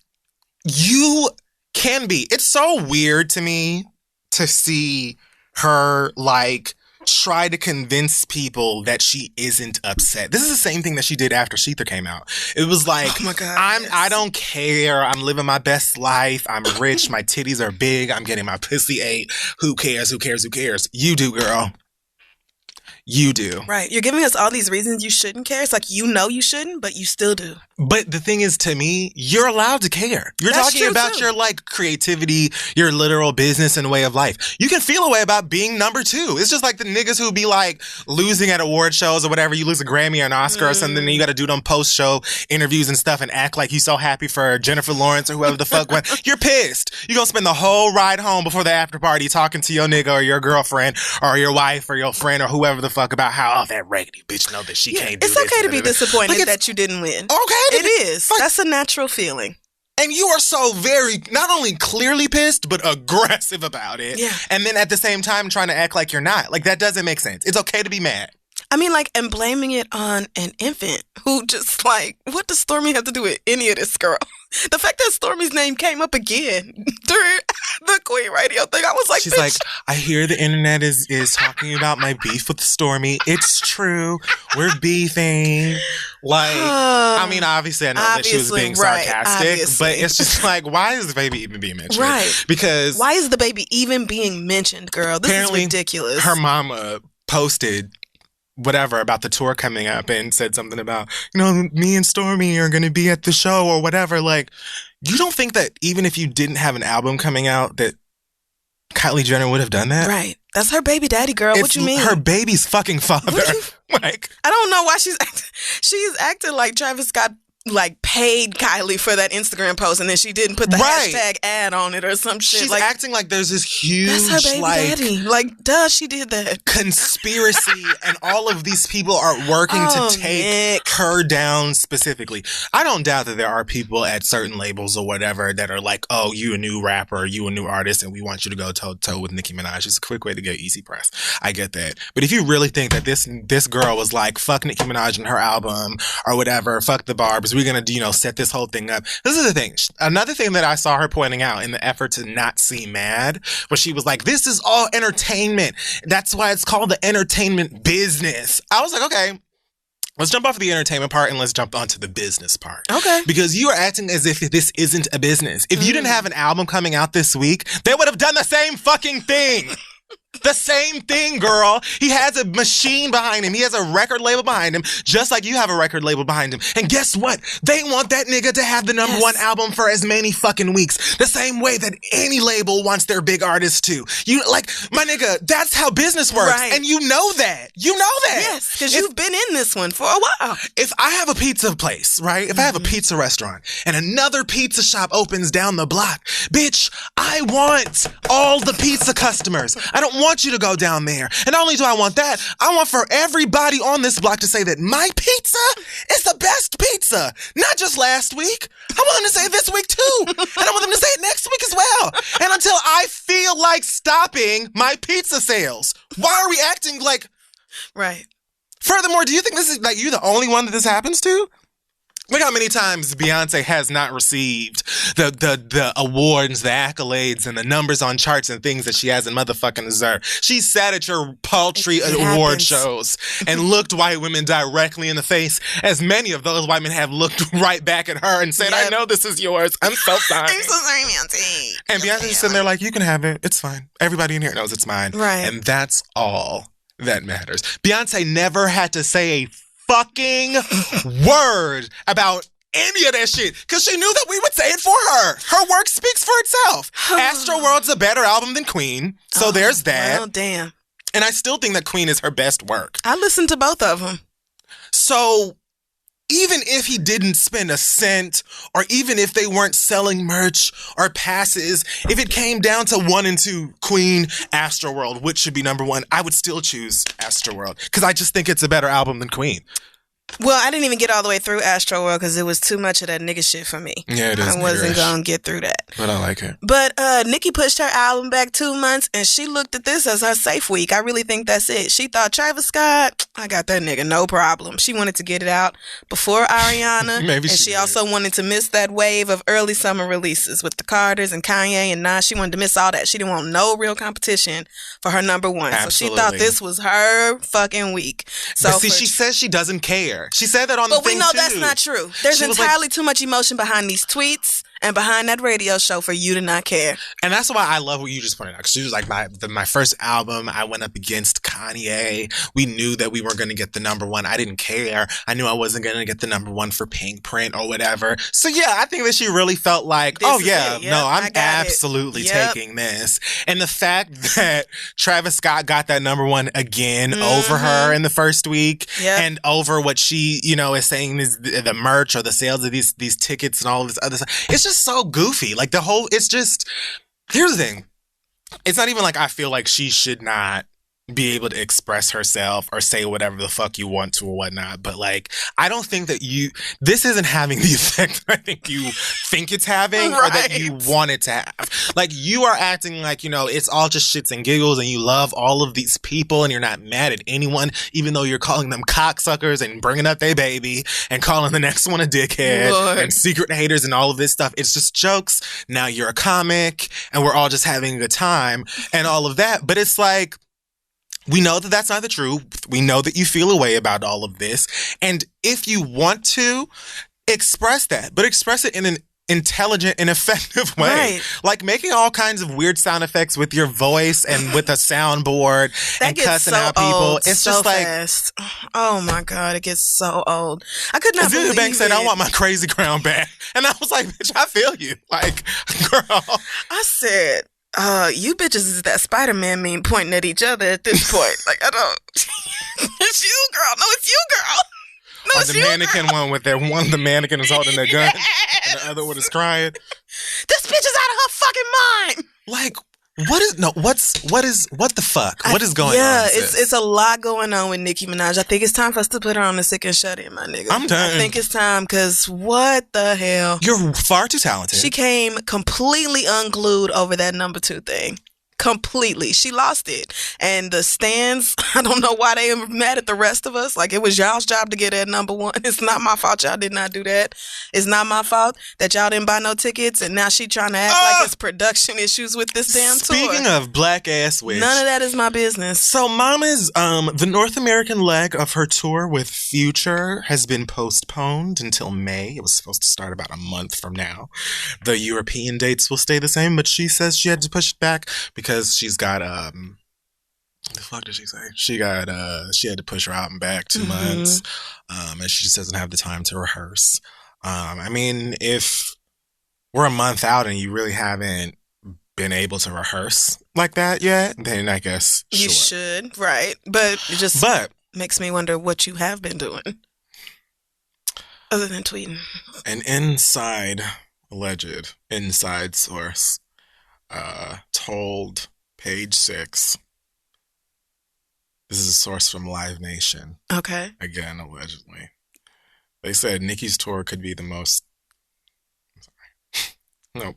You can be. It's so weird to me to see her try to convince people that she isn't upset. This is the same thing that she did after Sheether came out. It was like, oh my God, I don't care. I'm living my best life. I'm rich. My titties are big. I'm getting my pussy ate. Who cares? Who cares? Who cares? You do, girl. You do. Right. You're giving us all these reasons you shouldn't care. It's like, you know you shouldn't, but you still do. But the thing is, to me, you're allowed to care. You're That's talking true, about too. your, like, creativity, your literal business and way of life. You can feel a way about being number 2. It's just like the niggas who be, like, losing at award shows or whatever. You lose a Grammy or an Oscar or something, then you got to do them post-show interviews and stuff and act like you so happy for Jennifer Lawrence or whoever the fuck went. You're pissed. You're going to spend the whole ride home before the after party talking to your nigga or your girlfriend or your wife or your friend or whoever the fuck about how, that raggedy bitch know that she can't do it's this. okay to be disappointed Like, that you didn't win. Okay. It is. Like, that's a natural feeling. and you are so very, not only clearly pissed, but aggressive about it. Yeah. And then at the same time trying to act like you're not. Like, that doesn't make sense. It's okay to be mad. I mean, like, and blaming it on an infant who just, like, what does Stormy have to do with any of this, girl? The fact that Stormy's name came up again during the Queen radio thing, I was like, she's bitch. like, I hear the internet is talking about my beef with Stormy. It's true. We're beefing. Like, I mean, obviously I know that she was being sarcastic, but it's just like, why is the baby even being mentioned? Right. Because why is the baby even being mentioned, girl? This is ridiculous. Her mama posted whatever about the tour coming up and said something about, me and Stormy are going to be at the show or whatever. Like, you don't think that even if you didn't have an album coming out that Kylie Jenner would have done that? Right. That's her baby daddy, girl. What you mean? Her baby's fucking father. Like, I don't know why she's acting like Travis Scott like paid Kylie for that Instagram post and then she didn't put the hashtag ad on it or some shit. She's like, acting like there's this huge, that's her baby daddy. Like, duh, she did that. Conspiracy and all of these people are working to take her down specifically. I don't doubt that there are people at certain labels or whatever that are like, oh, you a new rapper, you a new artist, and we want you to go toe-to-toe with Nicki Minaj. It's a quick way to get easy press. I get that. But if you really think that this girl was like, fuck Nicki Minaj and her album or whatever, fuck the Barbs, we're going to, set this whole thing up. This is the thing. Another thing that I saw her pointing out in the effort to not seem mad was she was like, this is all entertainment. That's why it's called the entertainment business. I was like, okay, let's jump off the entertainment part and let's jump onto the business part. Okay. Because you are acting as if this isn't a business. If you didn't have an album coming out this week, they would have done the same fucking thing. The same thing, girl. He has a machine behind him. He has a record label behind him, just like you have a record label behind him. And guess what? They want that nigga to have the number one album for as many fucking weeks. The same way that any label wants their big artists to. You, like, my nigga, that's how business works. Right. And you know that. You know that. Yes, because you've been in this one for a while. If I have a pizza place, right? If I have a pizza restaurant and another pizza shop opens down the block, bitch, I want all the pizza customers. I don't want you to go down there. And not only do I want that, I want for everybody on this block to say that my pizza is the best pizza. Not just last week. I want them to say it this week too. And I want them to say it next week as well. And until I feel like stopping my pizza sales. Why are we acting like... Right. Furthermore, do you think this is like you the only one that this happens to? Look how many times Beyonce has not received the awards, the accolades, and the numbers on charts and things that she hasn't motherfucking deserved. She sat at your paltry award shows and looked white women directly in the face, as many of those white men have looked right back at her and said, I know this is yours. I'm so sorry. I'm so sorry, Beyonce. And Beyonce's sitting there like, you can have it. It's fine. Everybody in here knows it's mine. Right. And that's all that matters. Beyonce never had to say a fucking word about any of that shit because she knew that we would say it for her. Her work speaks for itself. Astroworld's a better album than Queen, so there's that. Oh, damn. And I still think that Queen is her best work. I listened to both of them. So even if he didn't spend a cent, or even if they weren't selling merch or passes, if it came down to 1 and 2, Queen, Astroworld, which should be number 1, I would still choose Astroworld because I just think it's a better album than Queen. Well, I didn't even get all the way through Astroworld because it was too much of that nigga shit for me. Yeah, it is. I wasn't going to get through that. But I like it. But Nicki pushed her album back 2 months and she looked at this as her safe week. I really think that's it. She thought Travis Scott, I got that nigga, no problem. She wanted to get it out before Ariana. Maybe and she also wanted to miss that wave of early summer releases with the Carters and Kanye and Nas. She wanted to miss all that. She didn't want no real competition for her number 1. Absolutely. So she thought this was her fucking week. So but see, she says she doesn't care. She said that on the thing, but we know too. that's not true. There's entirely too much emotion behind these tweets and behind that radio show for you to not care. And that's why I love what you just pointed out. Because she was like, my first album, I went up against Kanye. We knew that we weren't going to get the number one. I didn't care. I knew I wasn't going to get the number one for Pink Print or whatever. So yeah, I think that she really felt like, I'm absolutely taking this. And the fact that Travis Scott got that number one again over her in the first week and over what she, is saying is the merch or the sales of these tickets and all of this other stuff. It's just so goofy. Like here's the thing. It's not even like I feel like she should not be able to express herself or say whatever the fuck you want to or whatnot. But like, I don't think that this isn't having the effect that I think you think it's having or that you want it to have. Like, you are acting like, it's all just shits and giggles and you love all of these people and you're not mad at anyone, even though you're calling them cocksuckers and bringing up their baby and calling the next one a dickhead and secret haters and all of this stuff. It's just jokes. Now you're a comic and we're all just having a good time and all of that. But it's like, we know that that's not the truth. We know that you feel a way about all of this. And if you want to, express that. But express it in an intelligent and effective way. Right. Like making all kinds of weird sound effects with your voice and with a soundboard and cussing out people. It's so just like... fast. Oh my God, it gets so old. I could not believe it. Bank said, I want my crazy crown back. And I was like, bitch, I feel you. Like, girl. I said... you bitches is that Spider-Man meme pointing at each other at this point. Like, I don't... It's you, girl. No, it's you, girl. No, it's the mannequin girl. One with that one, the mannequin is holding their gun and the other one is crying. This bitch is out of her fucking mind. Like, what the fuck? What is going on? Yeah, it's a lot going on with Nicki Minaj. I think it's time for us to put her on the sick and shut in, my nigga. I'm done. I think it's time because what the hell? You're far too talented. She came completely unglued over that number 2 thing. Completely. She lost it. And the stands, I don't know why they are mad at the rest of us. Like, it was y'all's job to get at number 1. It's not my fault y'all did not do that. It's not my fault that y'all didn't buy no tickets and now she trying to act like it's production issues with this damn tour. Speaking of black ass witch. None of that is my business. So Mama's, the North American leg of her tour with Future has been postponed until May. It was supposed to start about a month from now. The European dates will stay the same, but she says she had to push it back because she's got what the fuck did she say? She had to push her album back 2 months, and she just doesn't have the time to rehearse. I mean, if we're a month out and you really haven't been able to rehearse like that yet, then I guess you should, right? But it just makes me wonder what you have been doing other than tweeting. An alleged inside source told Page 6. This is a source from Live Nation. Okay. Again, allegedly. They said Nicki's tour could be the most... No.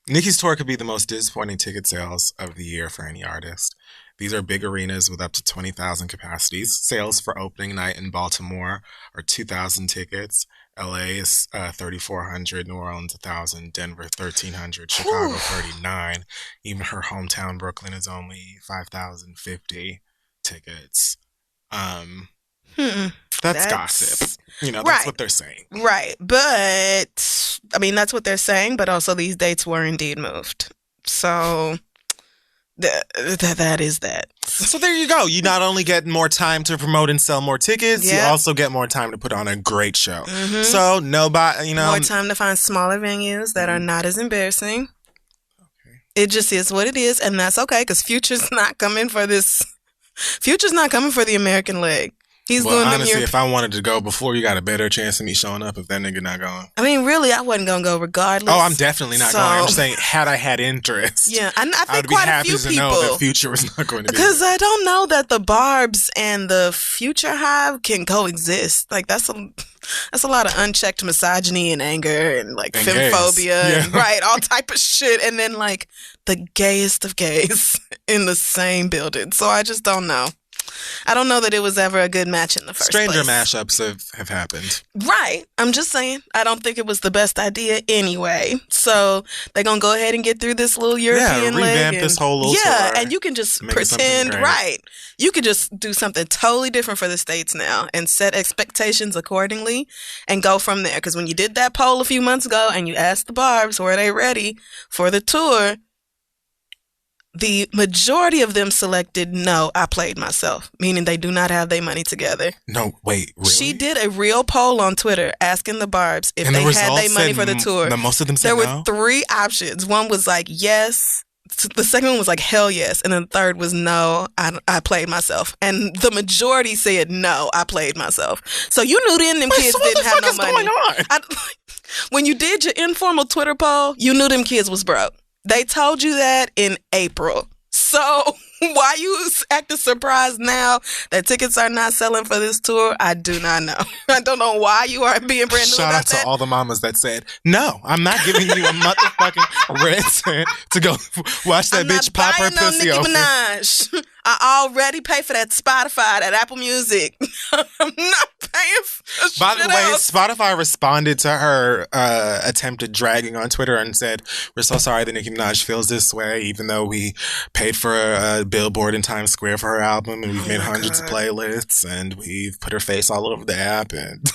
Nicki's tour could be the most disappointing ticket sales of the year for any artist. These are big arenas with up to 20,000 capacities. Sales for opening night in Baltimore are 2,000 tickets. LA is 3,400, New Orleans 1,000, Denver 1,300, Chicago 39. Even her hometown Brooklyn is only 5,050 tickets. That's gossip. That's what they're saying. Right, but I mean that's what they're saying. But also these dates were indeed moved. So that is that. So there you go. You not only get more time to promote and sell more tickets, you also get more time to put on a great show. Mm-hmm. So nobody, more time to find smaller venues that are not as embarrassing. Okay. It just is what it is, and that's okay because Future's not coming for this. Future's not coming for the American leg. He's doing honestly, if I wanted to go before, you got a better chance of me showing up if that nigga not going. I mean, really, I wasn't going to go regardless. Oh, I'm definitely not going. I'm saying, had I had interest. Yeah, I think quite a few people. I would be happy to know that Future was not going to be. Because I don't know that the Barbs and the Future Hive can coexist. Like, that's a lot of unchecked misogyny and anger and like femphobia and right, all type of shit. And then like the gayest of gays in the same building. So I just don't know. I don't know that it was ever a good match in the first place. Stranger mashups have happened. Right. I'm just saying. I don't think it was the best idea anyway. So they're going to go ahead and get through this little European leg. Revamp this whole little tour. And you can just pretend, right. You could just do something totally different for the States now and set expectations accordingly and go from there. Because when you did that poll a few months ago and you asked the Barbs, were they ready for the tour? The majority of them selected no, I played myself, meaning they do not have their money together. No, wait, really? She did a real poll on Twitter asking the Barbs if they had their money for the tour. Most of them said there no? were 3 options. One was like, yes. The second one was like, hell yes. And then the third was no, I played myself. And the majority said no, I played myself. So you knew then them kids didn't have no money. Going on? When you did your informal Twitter poll, you knew them kids was broke. They told you that in April. So why you acting surprised now that tickets are not selling for this tour? I do not know. I don't know why you are being brand new Shout out to all the mamas that said, no, I'm not giving you a motherfucking red cent to go watch that bitch pop her pussy open. Minaj. I already pay for that Spotify, that Apple Music. I'm not paying for By the way, else. Spotify responded to her attempted dragging on Twitter and said, we're so sorry that Nicki Minaj feels this way, even though we paid for a billboard in Times Square for her album and we've made hundreds of playlists and we've put her face all over the app. And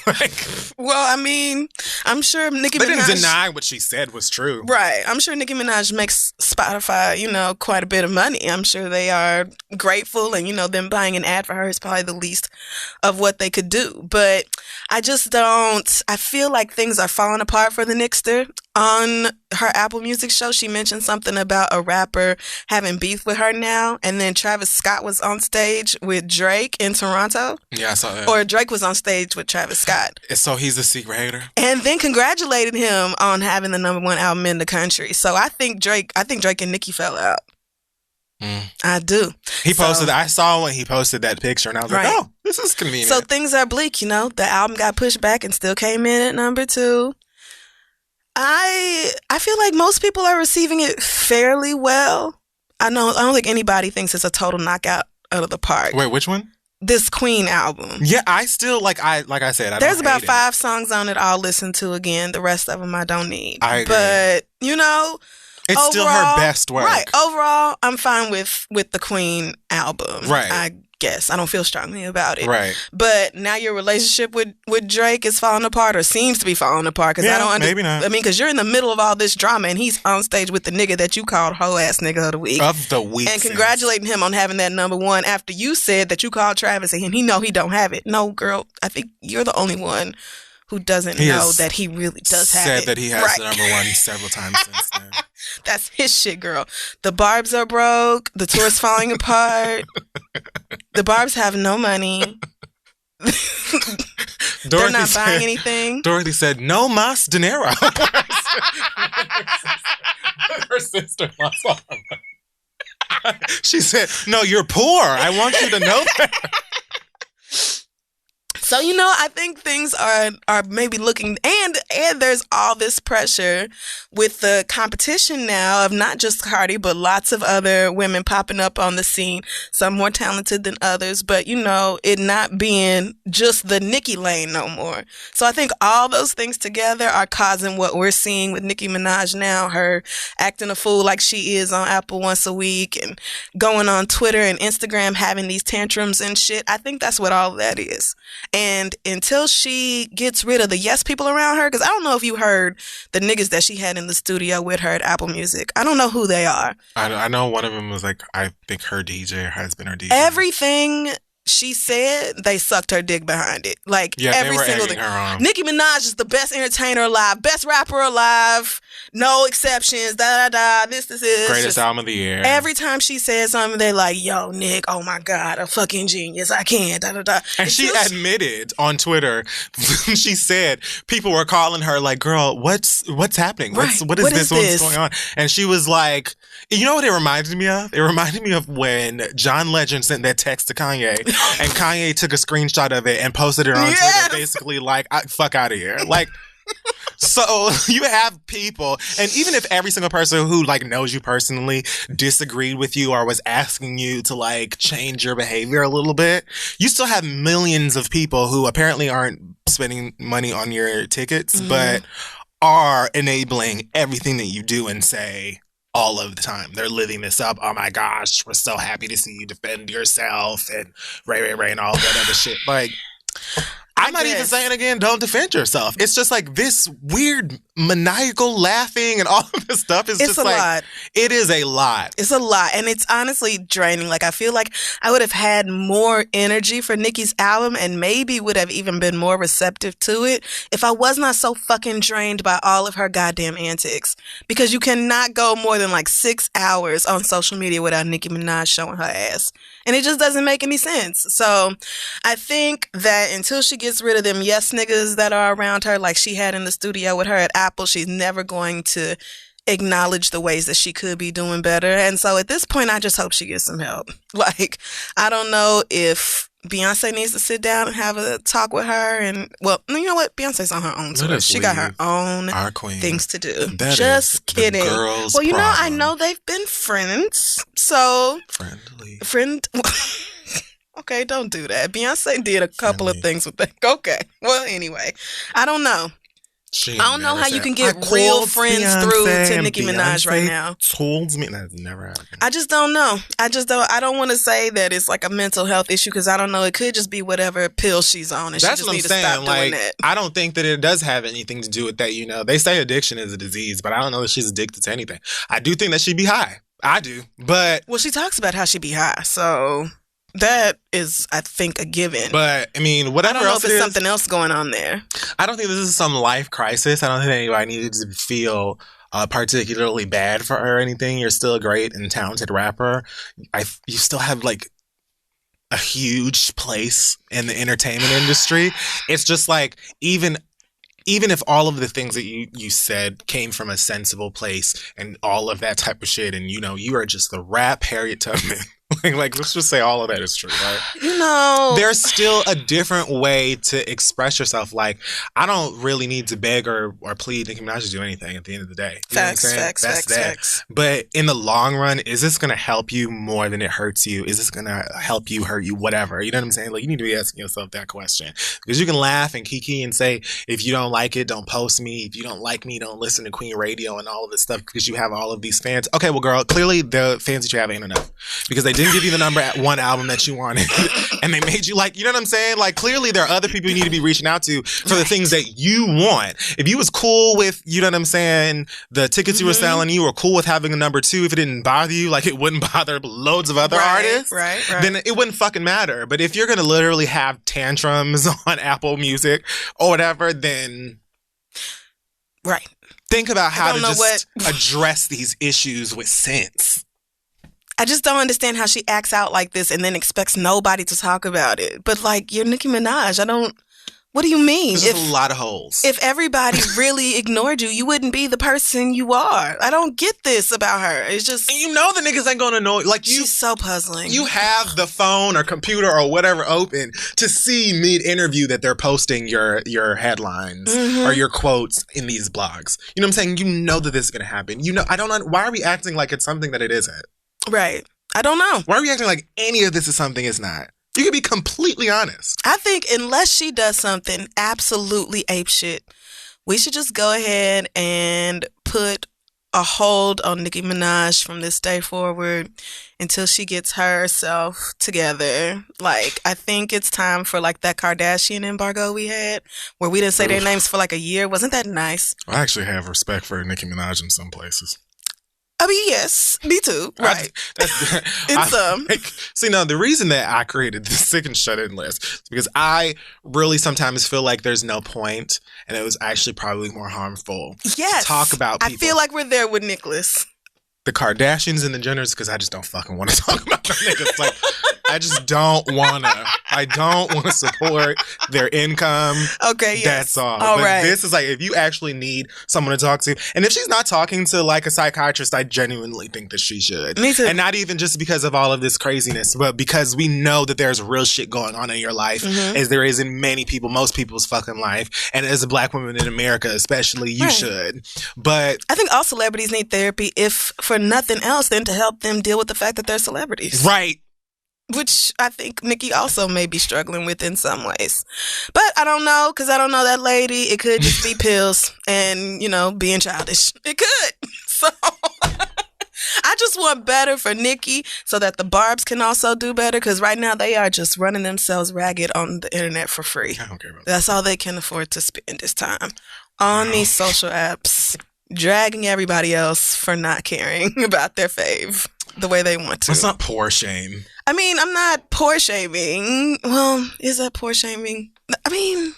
well, I mean, I'm sure Nicki Minaj... They didn't deny what she said was true. Right. I'm sure Nicki Minaj makes Spotify, quite a bit of money. I'm sure they are grateful, and them buying an ad for her is probably the least of what they could do. But I just don't. I feel like things are falling apart for the Nixter. On her Apple Music show, she mentioned something about a rapper having beef with her now, and then Travis Scott was on stage with Drake in Toronto. Yeah, I saw that. Or Drake was on stage with Travis Scott. So he's a secret hater, and then congratulated him on having the #1 album in the country. So I think Drake and Nicki fell out. I do. He posted. I saw when he posted that picture, and I was like, "Oh, this is convenient." So things are bleak. The album got pushed back and still came in at #2. I feel like most people are receiving it fairly well. I don't think anybody thinks it's a total knockout out of the park. Wait, which one? This Queen album. Yeah, I still like I said. There's about 5 songs on it I'll listen to again. The rest of them I don't need. I agree. But it's overall, still her best work. Right. Overall, I'm fine with the Queen album. Right. I guess. I don't feel strongly about it. Right. But now your relationship with Drake is falling apart, or seems to be falling apart. Cause yeah, I don't maybe not. I mean, because you're in the middle of all this drama and he's on stage with the nigga that you called hoe ass nigga of the week. Of the week. And congratulating him on having that #1 after you said that you called Travis and he don't have it. No, girl. I think you're the only one who doesn't know that he really does have it. Said that he has the #1 several times since then. That's his shit, girl. The Barbs are broke. The tour's falling apart. The Barbs have no money. They're not buying anything. Dorothy said, "No mas dinero." Her sister-in-law saw her. She said, "No, you're poor. I want you to know that." So, I think things are maybe looking, and there's all this pressure with the competition now of not just Cardi, but lots of other women popping up on the scene, some more talented than others, but, it not being just the Nicki lane no more. So I think all those things together are causing what we're seeing with Nicki Minaj now, her acting a fool like she is on Apple once a week and going on Twitter and Instagram having these tantrums and shit. I think that's what all of that is. And until she gets rid of the yes people around her, because I don't know if you heard the niggas that she had in the studio with her at Apple Music. I don't know who they are. I know one of them was I think her DJ, her husband, her DJ. Everything she said, they sucked her dick behind it. Every single thing. Nicki Minaj is the best entertainer alive, best rapper alive, no exceptions, this is. Greatest album of the year. Every time she says something, they're like, yo, Nick, oh my God, a fucking genius, I can't, And she admitted on Twitter, she said, people were calling her like, girl, what's happening? Right. What is this? What's going on? And she was like, you know what it reminded me of? It reminded me of when John Legend sent that text to Kanye, and Kanye took a screenshot of it and posted it on Twitter, basically like, fuck out of here. So you have people, and even if every single person who like knows you personally disagreed with you or was asking you to like change your behavior a little bit, you still have millions of people who apparently aren't spending money on your tickets, but are enabling everything that you do and say all of the time. They're living this up. Oh my gosh, we're so happy to see you defend yourself and Ray and all that other shit. Like, I'm not even saying again, don't defend yourself. It's just like this weird maniacal laughing and all of this stuff is just like, lot. It is a lot. It's a lot. And it's honestly draining. Like, I feel like I would have had more energy for Nicki's album and maybe would have even been more receptive to it if I was not so fucking drained by all of her goddamn antics. Because you cannot go more than like 6 hours on social media without Nicki Minaj showing her ass. And it just doesn't make any sense. So I think that until she gets rid of them yes niggas that are around her, like she had in the studio with her at Apple, she's never going to acknowledge the ways that she could be doing better. And so at this point, I just hope she gets some help. Like, I don't know if Beyonce needs to sit down and have a talk with her. And, well, you know what? Beyonce's on her own tour. She got her own things to do. That just kidding. Girl's well, you know, problem. I know they've been friends. So. Friend. Okay, don't do that. Beyonce did a couple of things with that. Okay. Well, anyway, I don't know. I don't know how you can get real friends through to Nicki Minaj right now. Told me that's never happened. I just don't know. I don't want to say that it's like a mental health issue because I don't know. It could just be whatever pill she's on, and that's she just what I'm needs saying. to stop doing like, that. I don't think that it does have anything to do with that. You know, they say addiction is a disease, but I don't know that she's addicted to anything. I do think that she'd be high. I do, but well, she talks about how she be high, so. That is, I think, a given. But, I mean, whatever else I don't know if it's something else going on there. I don't think this is some life crisis. I don't think anybody needed to feel particularly bad for her or anything. You're still a great and talented rapper. You still have, like, a huge place in the entertainment industry. It's just, like, even if all of the things that you said came from a sensible place and all of that type of shit, and, you know, you are just the rap Harriet Tubman. Like, let's just say all of that is true, right? You know. There's still a different way to express yourself. Like, I don't really need to beg or plead Nicki Minaj to do anything at the end of the day. You Facts. But in the long run, is this going to help you more than it hurts you? Is this going to help you, hurt you, whatever? You know what I'm saying? Like, you need to be asking yourself that question. Because you can laugh and kiki and say, if you don't like it, don't post me. If you don't like me, don't listen to Queen Radio and all of this stuff because you have all of these fans. Okay, well, girl, clearly the fans that you have ain't enough. Because they didn't give you the number at one album that you wanted and they made you like, you know what I'm saying? Like, clearly there are other people you need to be reaching out to for the things that you want. If you was cool with, you know what I'm saying, the tickets you were selling, you were cool with having a number 2, if it didn't bother you, like it wouldn't bother loads of other artists, right, then it wouldn't fucking matter. But if you're gonna literally have tantrums on Apple Music or whatever, then right, think about how to just address these issues with sense. I just don't understand how she acts out like this and then expects nobody to talk about it. But, like, you're Nicki Minaj. What do you mean? There's a lot of holes. If everybody really ignored you, you wouldn't be the person you are. I don't get this about her. It's just... And you know the niggas ain't gonna know. Like, she's so puzzling. You have the phone or computer or whatever open to see mid-interview that they're posting your headlines or your quotes in these blogs. You know what I'm saying? You know that this is gonna happen. You know, I don't know. Why are we acting like it's something that it isn't? Right. I don't know. Why are we acting like any of this is something it's not? You can be completely honest. I think unless she does something absolutely apeshit, we should just go ahead and put a hold on Nicki Minaj from this day forward until she gets herself together. Like, I think it's time for, like, that Kardashian embargo we had where we didn't say their names for like a year. Wasn't that nice? I actually have respect for Nicki Minaj in some places. I mean, yes, me too. Right. See, no, the reason that I created the Sick and Shut In list is because I really sometimes feel like there's no point, and it was actually probably more harmful to talk about people. I feel like we're there with Nicholas. The Kardashians and the Jenners, because I just don't fucking want to talk about them niggas. Like, I just don't want to. I don't want to support their income. Okay, yes. That's all. All but right. this is like, if you actually need someone to talk to, and if she's not talking to like a psychiatrist, I genuinely think that she should. Me too. And not even just because of all of this craziness, but because we know that there's real shit going on in your life, as there is in many people, most people's fucking life. And as a black woman in America, especially, you should. But I think all celebrities need therapy, if for nothing else than to help them deal with the fact that they're celebrities. right. Which I think Nikki also may be struggling with in some ways. But I don't know, because I don't know that lady. It could just be pills and, being childish. It could. So I just want better for Nikki so that the Barbs can also do better, because right now they are just running themselves ragged on the internet for free. I don't care about that. That's all they can afford to spend this time on these social apps, dragging everybody else for not caring about their fave the way they want to. It's not poor shame. I mean, I'm not poor shaming. Well, is that poor shaming? I mean,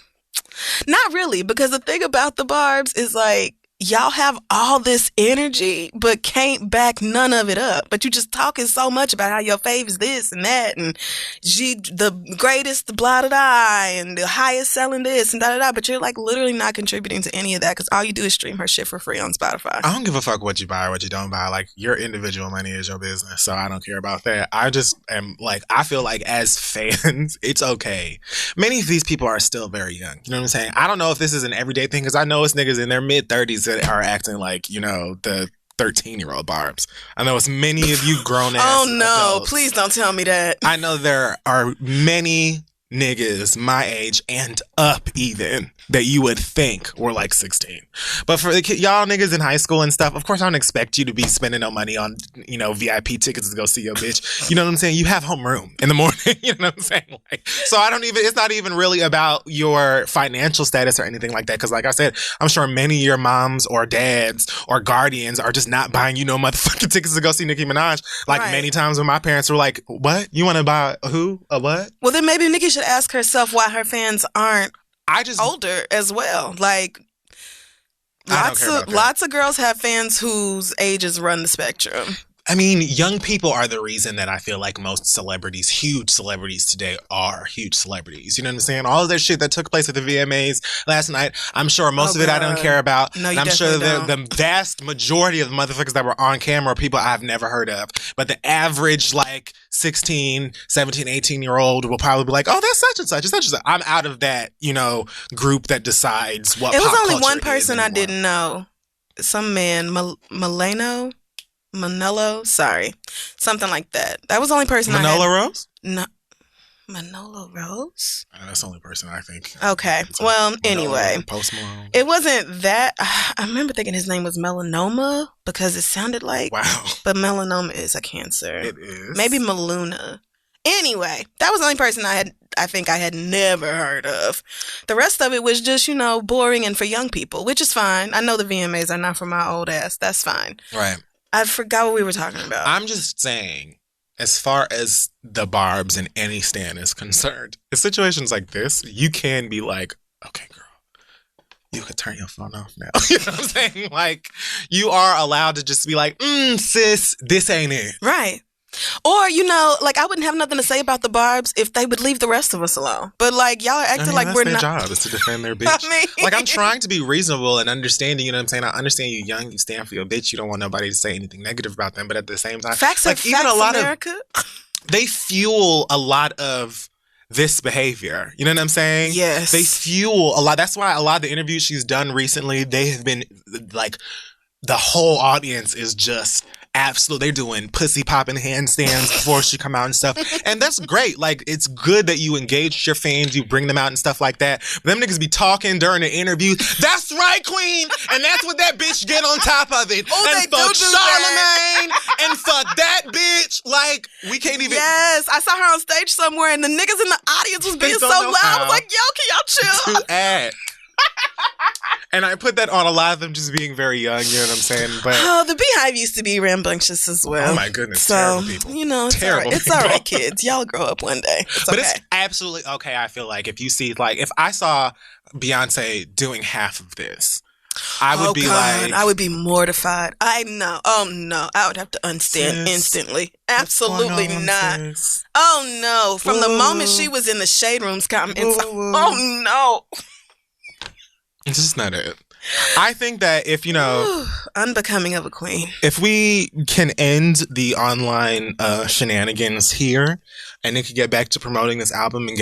not really, because the thing about the Barbs is like, y'all have all this energy, but can't back none of it up. But you just talking so much about how your fave is this and that, and she the greatest blah da da, and the highest selling this and da da da. But you're like literally not contributing to any of that, because all you do is stream her shit for free on Spotify. I don't give a fuck what you buy or what you don't buy. Like, your individual money is your business, so I don't care about that. I just am like, I feel like as fans, it's okay. Many of these people are still very young. You know what I'm saying? I don't know if this is an everyday thing, because I know it's niggas in their mid-30s that are acting like, the 13-year-old Barbs. I know it's many of you grown-ass Oh, no. adults. Please don't tell me that. I know there are many niggas my age and up even that you would think were like 16. But for y'all niggas in high school and stuff, of course I don't expect you to be spending no money on, VIP tickets to go see your bitch. You know what I'm saying? You have homeroom in the morning. You know what I'm saying? Like, so it's not even really about your financial status or anything like that. Because like I said, I'm sure many of your moms or dads or guardians are just not buying you no motherfucking tickets to go see Nicki Minaj. Like many times when my parents were like, what? You want to buy who? A what? Well, then maybe Nikki should ask herself why her fans aren't older as well. Like, lots of girls have fans whose ages run the spectrum. I mean, young people are the reason that I feel like most celebrities, huge celebrities today, are huge celebrities. You know what I'm saying? All of that shit that took place at the VMAs last night, I'm sure most of it I don't care about. No, and I'm sure the vast majority of the motherfuckers that were on camera are people I've never heard of. But the average, 16, 17, 18-year-old will probably be like, oh, that's such and such and such and such. I'm out of that, group that decides what. It was only one person I didn't know. Some man, Manolo, sorry. Something like that. That was the only person Manolo Rose? No. Manolo Rose? That's the only person I think. Okay. Well, anyway. Post Malone. It wasn't that. I remember thinking his name was Melanoma because it sounded like. Wow. But melanoma is a cancer. It is. Maybe Maluna. Anyway, that was the only person I think I had never heard of. The rest of it was just, boring and for young people, which is fine. I know the VMAs are not for my old ass. That's fine. Right. I forgot what we were talking about. I'm just saying, as far as the Barbs and any stan is concerned, in situations like this, you can be like, okay, girl, you could turn your phone off now. You know what I'm saying? Like, you are allowed to just be like, sis, this ain't it. Right. Or, I wouldn't have nothing to say about the Barbs if they would leave the rest of us alone. But, y'all are acting like we're not. Their job is to defend their bitch. I'm trying to be reasonable and understanding, you know what I'm saying? I understand you young, you stand for your bitch, you don't want nobody to say anything negative about them, but at the same time. Facts are facts, America. They fuel a lot of this behavior. You know what I'm saying? Yes. They fuel a lot. That's why a lot of the interviews she's done recently, they have been, the whole audience is just absolutely, they're doing pussy popping handstands before she come out and stuff. And that's great. It's good that you engage your fans, you bring them out and stuff like that. But them niggas be talking during the interview. That's right, queen. And that's what that bitch get on top of it. Oh, and they fuck do Charlamagne and fuck that bitch. We can't even. Yes, I saw her on stage somewhere and the niggas in the audience was being so loud. I was like, yo, can y'all chill? To act. And I put that on a lot of them just being very young, you know what I'm saying? But the Beehive used to be rambunctious as well. Oh my goodness, so, terrible people. It's all right, kids. Y'all grow up one day. It's absolutely okay, I feel like, if you see, if I saw Beyonce doing half of this, I would be like... I would be mortified. I know. Oh, no. I would have to unstand instantly. Absolutely not. Sis? Oh, no. From the moment she was in the Shade Room's comments. Oh, no. It's just not it. I think that if, unbecoming of a queen. If we can end the online shenanigans here and then could get back to promoting this album and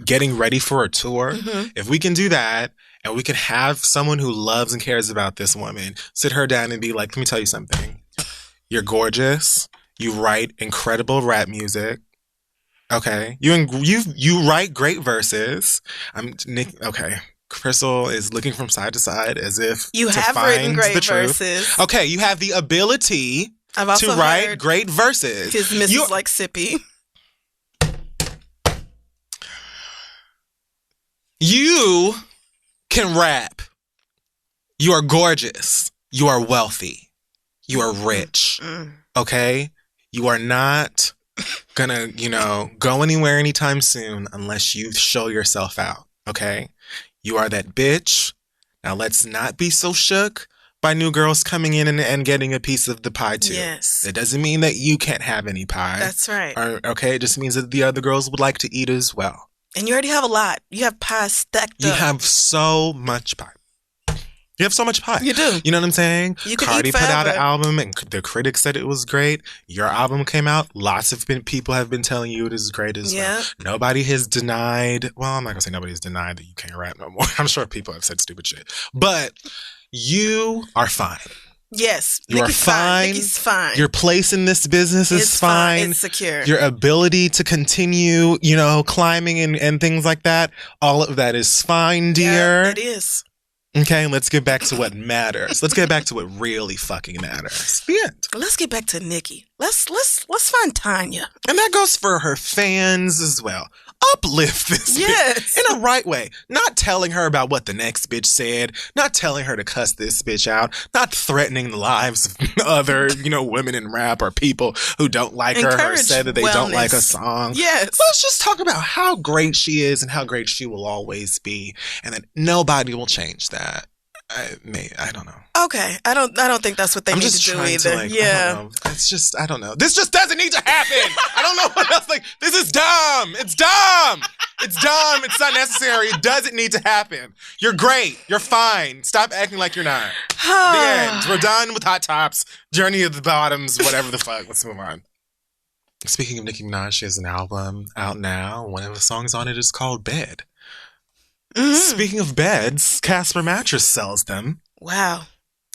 getting ready for a tour, if we can do that and we can have someone who loves and cares about this woman sit her down and be like, let me tell you something. You're gorgeous. You write incredible rap music. Okay. You write great verses. Okay. Crystal is looking from side to side as if you have written great verses. Okay, you have the ability to write great verses. His Mrs. Like Sippy. You can rap. You are gorgeous. You are wealthy. You are rich. Okay? You are not gonna, go anywhere anytime soon unless you show yourself out. Okay? You are that bitch. Now let's not be so shook by new girls coming in and getting a piece of the pie too. Yes. It doesn't mean that you can't have any pie. That's right. Okay? It just means that the other girls would like to eat as well. And you already have a lot. You have pie stacked up. You have so much pie. You have so much pie. You do. You know what I'm saying? You can Cardi eat put out forever. an album and the critics said it was great. Your album came out. Lots of people have been telling you it is great as well. Nobody has denied. Well, I'm not going to say nobody's denied that you can't rap no more. I'm sure people have said stupid shit. But you are fine. Yes. You are fine. Nikki's fine. Your place in this business is fine. It's secure. Your ability to continue, climbing and things like that. All of that is fine, dear. Yeah, it is. Okay, let's get back to what matters. Let's get back to what really fucking matters. The end. Let's get back to Nikki. Let's find Tanya. And that goes for her fans as well. Uplift this bitch in a right way. Not telling her about what the next bitch said. Not telling her to cuss this bitch out. Not threatening the lives of other, women in rap or people who don't like her or said that they don't like a song. Yes. Let's just talk about how great she is and how great she will always be. And that nobody will change that. I don't know. Okay, I don't think that's what they need to do either. It's just I don't know. This just doesn't need to happen. I don't know what else. This is dumb. It's dumb. It's dumb. It's not necessary. It doesn't need to happen. You're great. You're fine. Stop acting like you're not. The end. We're done with Hot Tops. Journey of the Bottoms. Whatever the fuck. Let's move on. Speaking of Nicki Minaj, she has an album out now. One of the songs on it is called Bed. Speaking of beds, Casper Mattress sells them. Wow.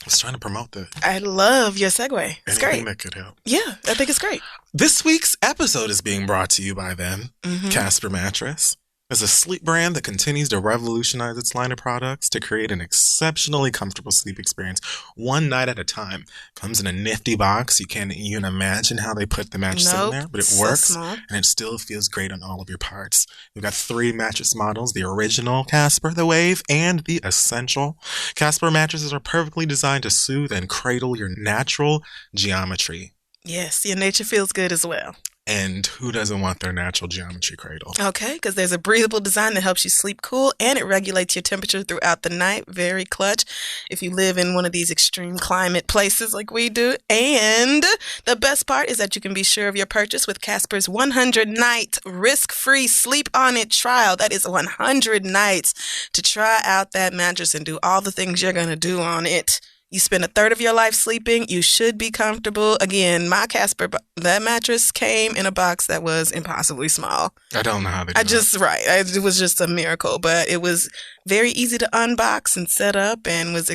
I was trying to promote that. I love your segue. It's great. Anything that could help. Yeah, I think it's great. This week's episode is being brought to you by them, Casper Mattress. It's a sleep brand that continues to revolutionize its line of products to create an exceptionally comfortable sleep experience one night at a time. Comes in a nifty box. You can't even imagine how they put the mattress in there, but it works and it still feels great on all of your parts. We've got 3 mattress models, the original Casper, the Wave, and the Essential. Casper mattresses are perfectly designed to soothe and cradle your natural geometry. Yes, your nature feels good as well. And who doesn't want their natural geometry cradle? Okay, because there's a breathable design that helps you sleep cool and it regulates your temperature throughout the night. Very clutch if you live in one of these extreme climate places like we do. And the best part is that you can be sure of your purchase with Casper's 100-night risk-free sleep on it trial. That is 100 nights to try out that mattress and do all the things you're going to do on it. You spend a third of your life sleeping. You should be comfortable. Again, my Casper, that mattress came in a box that was impossibly small. I don't know how they do it. It was just a miracle, but it was very easy to unbox and set up and was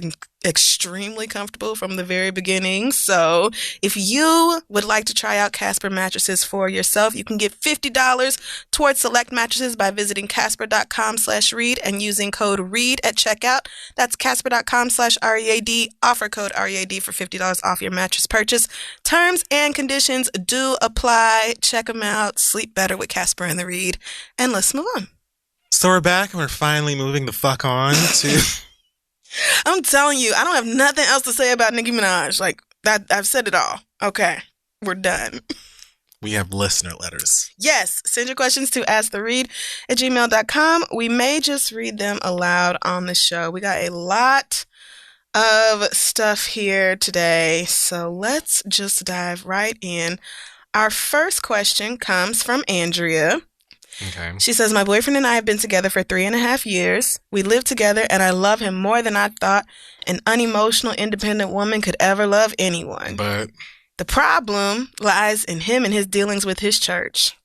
extremely comfortable from the very beginning. So if you would like to try out Casper mattresses for yourself, you can get $50 towards select mattresses by visiting casper.com/read and using code READ at checkout. That's casper.com/READ. Offer code READ for $50 off your mattress purchase. Terms and conditions do apply. Check them out. Sleep better with Casper and the Read. And let's move on. So we're back and we're finally moving the fuck on to... I'm telling you, I don't have nothing else to say about Nicki Minaj. Like, that, I've said it all. Okay, we're done. We have listener letters. Yes, send your questions to asktheread@gmail.com. We may just read them aloud on the show. We got a lot of stuff here today, so let's just dive right in. Our first question comes from Andrea. Okay. She says, my boyfriend and I have been together for 3.5 years. We live together and I love him more than I thought an unemotional, independent woman could ever love anyone. But the problem lies in him and his dealings with his church.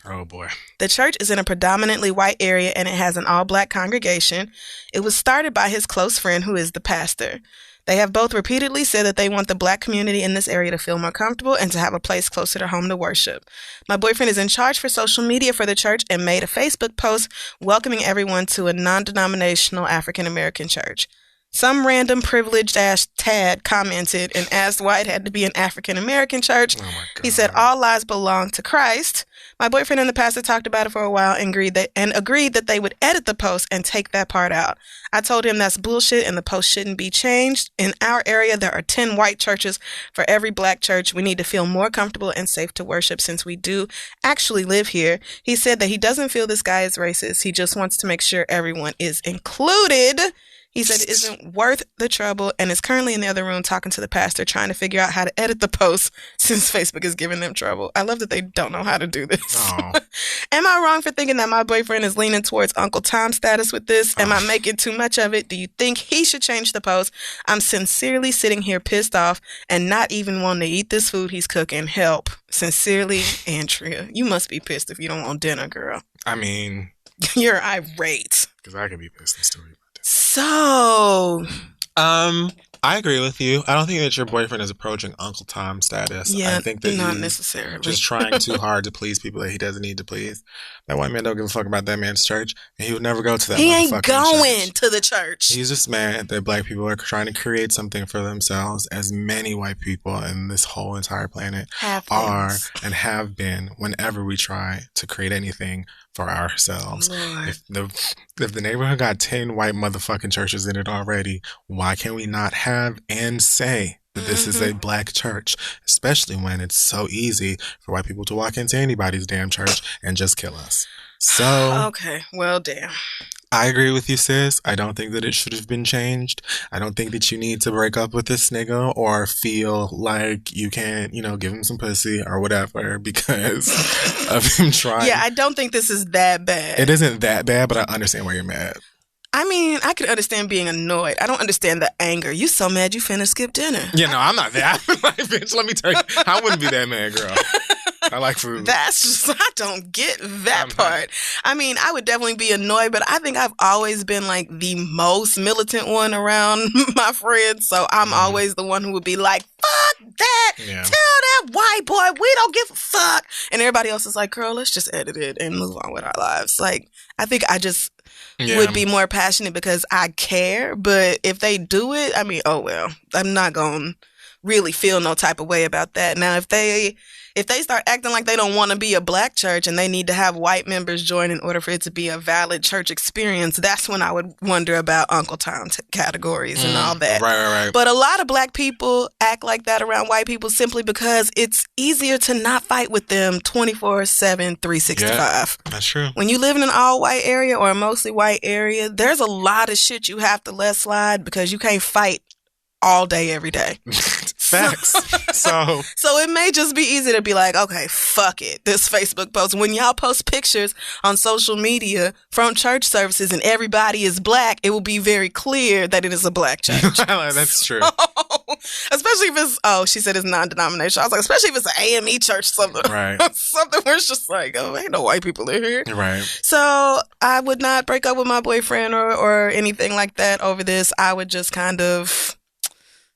Oh, boy. The church is in a predominantly white area and it has an all-black congregation. It was started by his close friend who is the pastor. They have both repeatedly said that they want the black community in this area to feel more comfortable and to have a place closer to home to worship. My boyfriend is in charge for social media for the church and made a Facebook post welcoming everyone to a non-denominational African-American church. Some random privileged-ass Tad commented and asked why it had to be an African-American church. Oh, my God. He said all lives belong to Christ. My boyfriend and the pastor talked about it for a while and agreed that they would edit the post and take that part out. I told him that's bullshit and the post shouldn't be changed. In our area, there are 10 white churches for every black church. We need to feel more comfortable and safe to worship since we do actually live here. He said that he doesn't feel this guy is racist. He just wants to make sure everyone is included. He said it isn't worth the trouble and is currently in the other room talking to the pastor, trying to figure out how to edit the post since Facebook is giving them trouble. I love that they don't know how to do this. Oh. Am I wrong for thinking that my boyfriend is leaning towards Uncle Tom status with this? Am I making too much of it? Do you think he should change the post? I'm sincerely sitting here pissed off and not even wanting to eat this food he's cooking. Help. Sincerely, Andrea. You must be pissed if you don't want dinner, girl. I mean, you're irate. Because I could be pissed in story. So, I agree with you. I don't think that your boyfriend is approaching Uncle Tom status. Yeah, I think that not he's necessarily. just trying too hard to please people that he doesn't need to please. That white man don't give a fuck about that man's church, and he would never go to that. He ain't going church. to the church. He's just mad that black people are trying to create something for themselves, as many white people in this whole entire planet are and have been. Whenever we try to create anything for ourselves. Lord. If the neighborhood got 10 white motherfucking churches in it already, why can't we not have and say that this is a black church? Especially when it's so easy for white people to walk into anybody's damn church and just kill us. So okay, well, damn. I agree with you, sis. I don't think that it should have been changed. I don't think that you need to break up with this nigga or feel like you can't, give him some pussy or whatever because of him trying. Yeah, I don't think this is that bad. It isn't that bad, but I understand why you're mad. I mean, I could understand being annoyed. I don't understand the anger. You so mad you finna skip dinner. Yeah, no, I'm not that. Like, bitch, let me tell you, I wouldn't be that mad, girl. I like food. That's just, I don't get that part. I mean, I would definitely be annoyed, but I think I've always been like the most militant one around my friends. So I'm always the one who would be like, fuck that. Yeah. Tell that white boy we don't give a fuck. And everybody else is like, girl, let's just edit it and move on with our lives. Like, I think I just would be more passionate because I care. But if they do it, I mean, oh well, I'm not going to really feel no type of way about that. Now, if they start acting like they don't want to be a black church and they need to have white members join in order for it to be a valid church experience, that's when I would wonder about Uncle Tom categories and all that. Right. But a lot of black people act like that around white people simply because it's easier to not fight with them 24/7, 365. Yeah, that's true. When you live in an all-white area or a mostly white area, there's a lot of shit you have to let slide because you can't fight all day, every day. Facts. So it may just be easy to be like, okay, fuck it. This Facebook post. When y'all post pictures on social media from church services and everybody is black, it will be very clear that it is a black church. That's true. Especially if it's, she said it's non-denominational. I was like, especially if it's an AME church, something. Right. Something where it's just like, oh, ain't no white people in here. Right. So I would not break up with my boyfriend or anything like that over this. I would just kind of,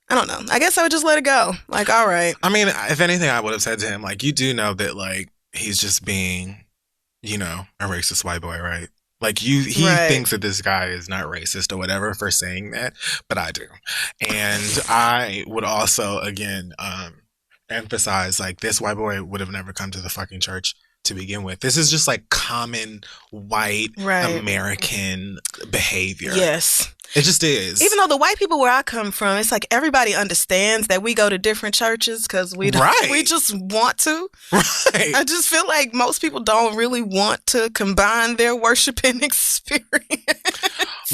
I don't know. I guess I would just let it go. Like, all right. I mean, if anything, I would have said to him, like, you do know that, like, he's just being, a racist white boy, right? Like, he thinks that this guy is not racist or whatever for saying that, but I do. And I would also, again, emphasize, like, this white boy would have never come to the fucking church to begin with. This is just, like, common white American behavior. Yes. It just is. Even though the white people where I come from, it's like everybody understands that we go to different churches because we just want to. Right. I just feel like most people don't really want to combine their worshiping experience.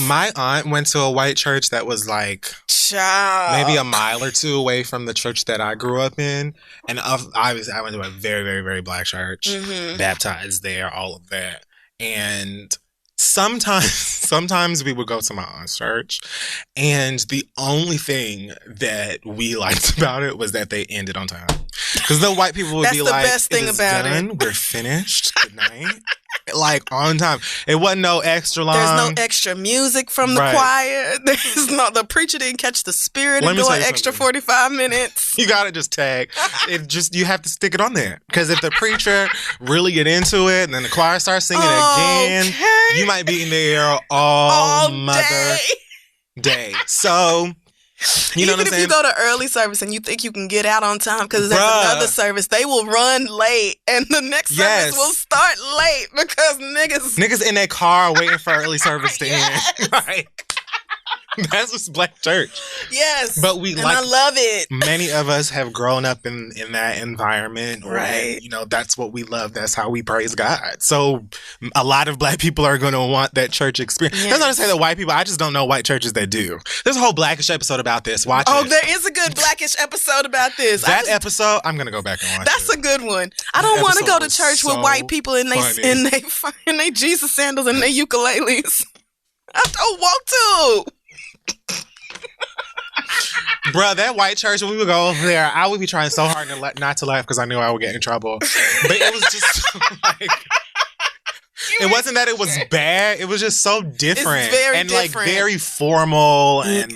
My aunt went to a white church that was like maybe a mile or two away from the church that I grew up in. And I went to a very, very, very black church, baptized there, all of that. And sometimes we would go to my aunt's church, and the only thing that we liked about it was that they ended on time. Because the white people would be like, best thing about it. We're finished. Good night. Like, on time. It wasn't no extra long. There's no extra music from the choir. The preacher didn't catch the spirit and go an extra 45 minutes. You gotta just tag. You have to stick it on there. Because if the preacher really get into it and then the choir starts singing again, you might be in there all mother day. So, you know what I'm saying? Even if you go to early service and you think you can get out on time because there's another service, they will run late and the next service will start late because niggas in their car waiting for early service to end. Like, that's just black church. Yes. But I love it. Many of us have grown up in that environment. Right. And, that's what we love. That's how we praise God. So a lot of black people are going to want that church experience. That's not to say that white people, I just don't know white churches that do. There's a whole Blackish episode about this. Watch it. There is a good Blackish episode about this. Episode, I'm going to go back and watch That's a good one. I don't want to go to church with white people in they Jesus sandals and they ukuleles. I don't want to. Bruh, that white church, when we would go over there, I would be trying so hard not to laugh because I knew I would get in trouble. But it was just like... It wasn't that it was bad. It was just so different. It's very different. Like very formal and...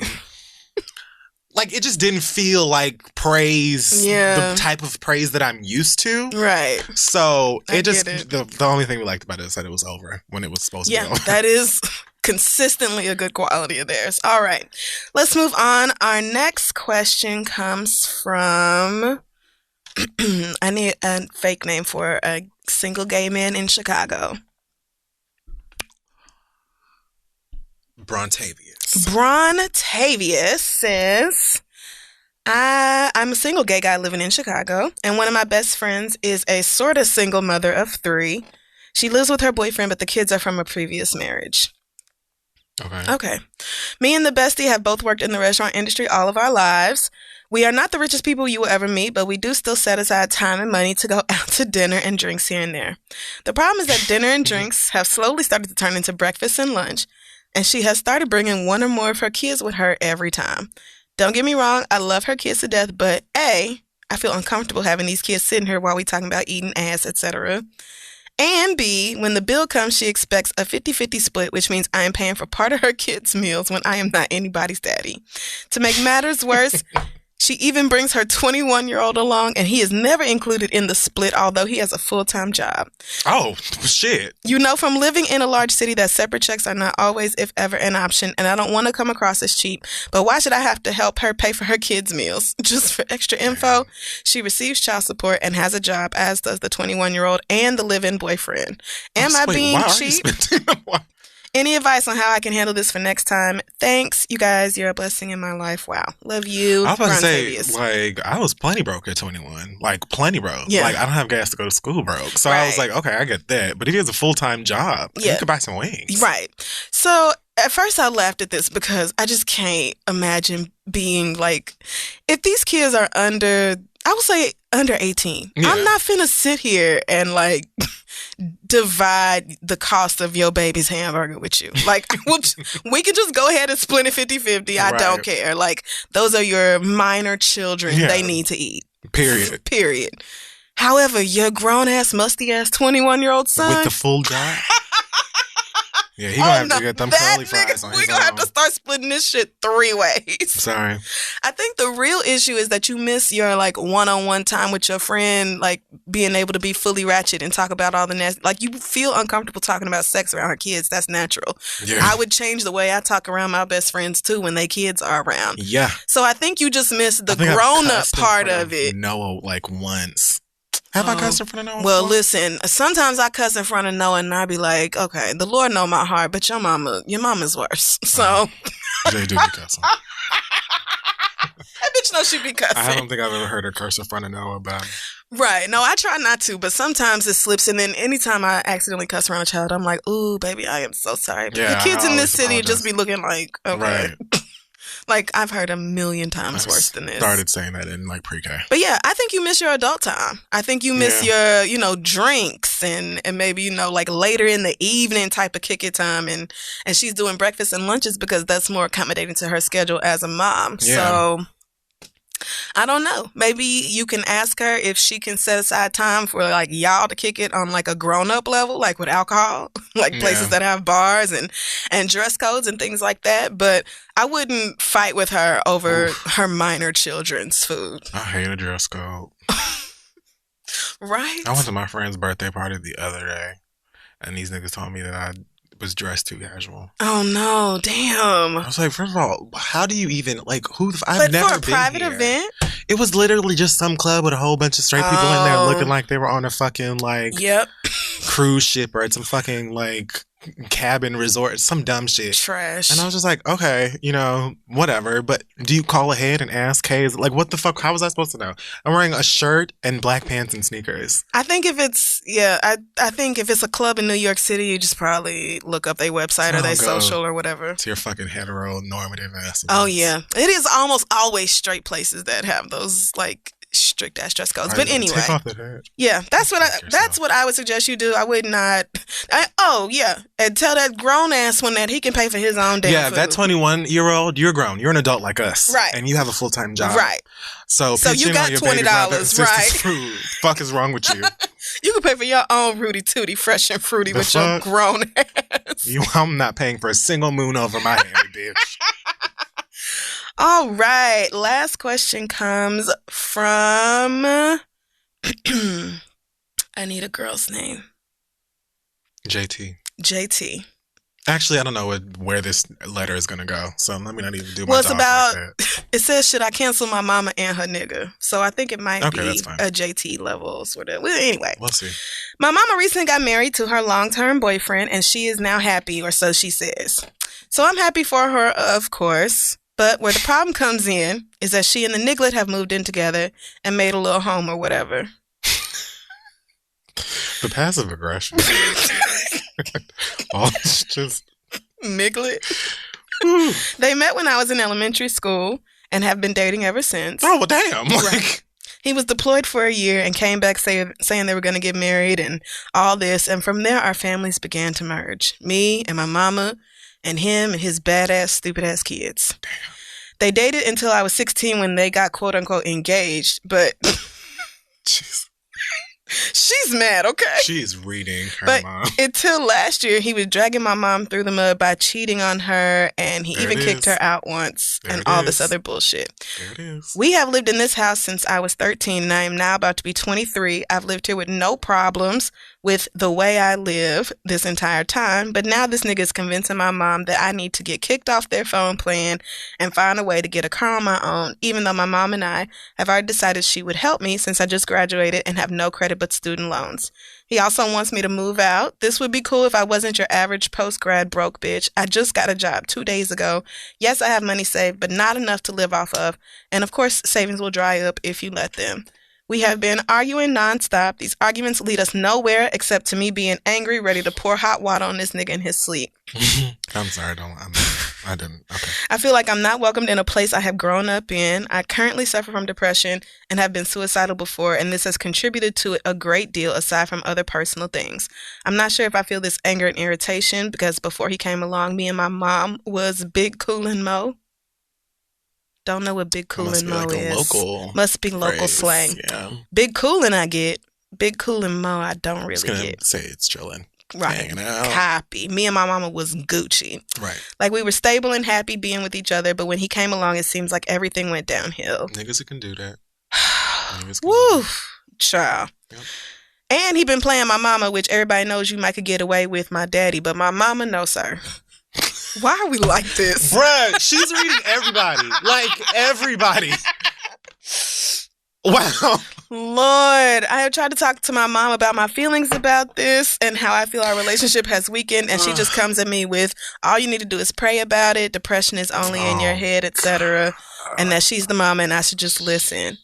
Like, it just didn't feel like praise, the type of praise that I'm used to. Right. So, the only thing we liked about it is that it was over when it was supposed to be over. Yeah, that is consistently a good quality of theirs. All right. Let's move on. Our next question comes from... I need a fake name for a single gay man in Chicago. Brontavious says, I'm a single gay guy living in Chicago, and one of my best friends is a sort of single mother of 3. She lives with her boyfriend, but the kids are from a previous marriage. Okay. Me and the bestie have both worked in the restaurant industry all of our lives. We are not the richest people you will ever meet, but we do still set aside time and money to go out to dinner and drinks here and there. The problem is that dinner and drinks have slowly started to turn into breakfast and lunch, and she has started bringing one or more of her kids with her every time. Don't get me wrong, I love her kids to death, but A, I feel uncomfortable having these kids sitting here while we talking about eating ass, etc. And B, when the bill comes, she expects a 50-50 split, which means I am paying for part of her kids' meals when I am not anybody's daddy. To make matters worse, she even brings her 21-year-old along, and he is never included in the split, although he has a full-time job. Oh, shit. You know from living in a large city that separate checks are not always, if ever, an option, and I don't want to come across as cheap, but why should I have to help her pay for her kids' meals? Just for extra info, she receives child support and has a job, as does the 21-year-old and the live-in boyfriend. Am I being cheap? Any advice on how I can handle this for next time? Thanks, you guys. You're a blessing in my life. Wow. Love you. I was about to say, like, I was plenty broke at 21. Like, plenty broke. Yeah. Like, I don't have gas to go to school broke. So I was like, okay, I get that. But if he has a full-time job, you could buy some wings. Right. So at first I laughed at this because I just can't imagine being like, if these kids are under 18, I'm not finna sit here and like divide the cost of your baby's hamburger with you. Like, we can just go ahead and split it 50-50. I don't care. Like, those are your minor children. They need to eat. Period. However, your grown-ass, musty-ass 21-year-old son... with the full job? Yeah, he gonna have to get them curly fries on his own. We gonna have to start splitting this shit 3 ways. Sorry. I think the real issue is that you miss your like one-on-one time with your friend, like being able to be fully ratchet and talk about all the nasty. Like, you feel uncomfortable talking about sex around her kids. That's natural. Yeah. I would change the way I talk around my best friends too when they kids are around. Yeah. So I think you just miss the grown-up part of it. Noah, like, once. Have I cussed in front of Noah? Well, listen, sometimes I cuss in front of Noah and I be like, okay, the Lord know my heart, but your mama's worse. So. Jay do be cussing. That bitch knows she be cussing. I don't think I've ever heard her curse in front of Noah, but. Right. No, I try not to, but sometimes it slips. And then anytime I accidentally cuss around a child, I'm like, ooh, baby, I am so sorry. But the kids in this city just be looking like, okay. Right. Like, I've heard a million times worse than this. Started saying that in like pre-K. But yeah, I think you miss your adult time. I think you miss your, you know, drinks and maybe, you know, like later in the evening type of kick it time. And she's doing breakfast and lunches because that's more accommodating to her schedule as a mom. Yeah. So I don't know. Maybe you can ask her if she can set aside time for like y'all to kick it on like a grown-up level, like with alcohol, like places that have bars and dress codes and things like that. But I wouldn't fight with her over her minor children's food. I hate a dress code. Right? I went to my friend's birthday party the other day, and these niggas told me that I was dressed too casual. Oh no, damn. I was like, first of all, how do you even like who? I've never been for a private event. It was literally just some club with a whole bunch of straight people in there looking like they were on a fucking like cruise ship or at some fucking like cabin resort, some dumb shit. Trash. And I was just like, okay, you know, whatever. But do you call ahead and ask, hey, like, what the fuck? How was I supposed to know? I'm wearing a shirt and black pants and sneakers. I think if it's, I think if it's a club in New York City, you just probably look up their website or their social or whatever. To your fucking heteronormative ass. Oh, yeah. It is almost always straight places that have those, like, strict ass dress codes. But anyway, take off that hat. Yeah, that's what I would suggest you do. I would not. And tell that grown ass one that he can pay for his own damn food. That 21-year-old, you're grown. You're an adult like us, right? And you have a full-time job, right? So you got $20, right? Food. Fuck is wrong with you? You can pay for your own Rudy Tooty, fresh and fruity with your grown ass. I'm not paying for a single moon over my head, bitch. All right. Last question comes from I need a girl's name. JT. Actually, I don't know where this letter is going to go, so let me not even do my job like that. It says, should I cancel my mama and her nigga? So I think it might be a JT level sort of. Well, anyway. We'll see. My mama recently got married to her long-term boyfriend, and she is now happy, or so she says. So I'm happy for her, of course. But where the problem comes in is that she and the niglet have moved in together and made a little home or whatever. The passive aggression. It's just... Niglet. They met when I was in elementary school and have been dating ever since. Oh, well, damn. Right. He was deployed for a year and came back saying they were going to get married and all this. And from there, our families began to merge. Me and my mama and him and his badass, stupid-ass kids. Damn. They dated until I was 16 when they got quote-unquote engaged, but... Jeez. She's mad, okay? She's reading her mom. Until last year, he was dragging my mom through the mud by cheating on her, and he even kicked her out once, and all this other bullshit. There it is. We have lived in this house since I was 13, and I am now about to be 23. I've lived here with no problems with the way I live this entire time, but now this nigga is convincing my mom that I need to get kicked off their phone plan and find a way to get a car on my own, even though my mom and I have already decided she would help me since I just graduated and have no credit but student loans. He also wants me to move out. This would be cool if I wasn't your average post-grad broke bitch. I just got a job 2 days ago. Yes, I have money saved, but not enough to live off of. And of course, savings will dry up if you let them. We have been arguing nonstop. These arguments lead us nowhere except to me being angry, ready to pour hot water on this nigga in his sleep. I'm sorry, I didn't. Okay. I feel like I'm not welcomed in a place I have grown up in. I currently suffer from depression and have been suicidal before, and this has contributed to it a great deal aside from other personal things. I'm not sure if I feel this anger and irritation because before he came along, me and my mom was Big Coolin' Mo. Don't know what Big Coolin' Mo is. Must be local slang. Yeah. Big Coolin' I get. Big Coolin' Mo I don't really get. Say it's chilling. Right. Hanging out. Happy. Me and my mama was Gucci. Right. Like we were stable and happy being with each other, but when he came along, it seems like everything went downhill. Niggas that can do that. Woo. Child. Yep. And he been playing my mama, which everybody knows you might could get away with my daddy, but my mama, no, sir. Why are we like this? Bruh, she's reading everybody. Like, everybody. Wow. Lord, I have tried to talk to my mom about my feelings about this and how I feel our relationship has weakened, and she just comes at me with, all you need to do is pray about it, depression is only in your head, etc., and that she's the mama and I should just listen.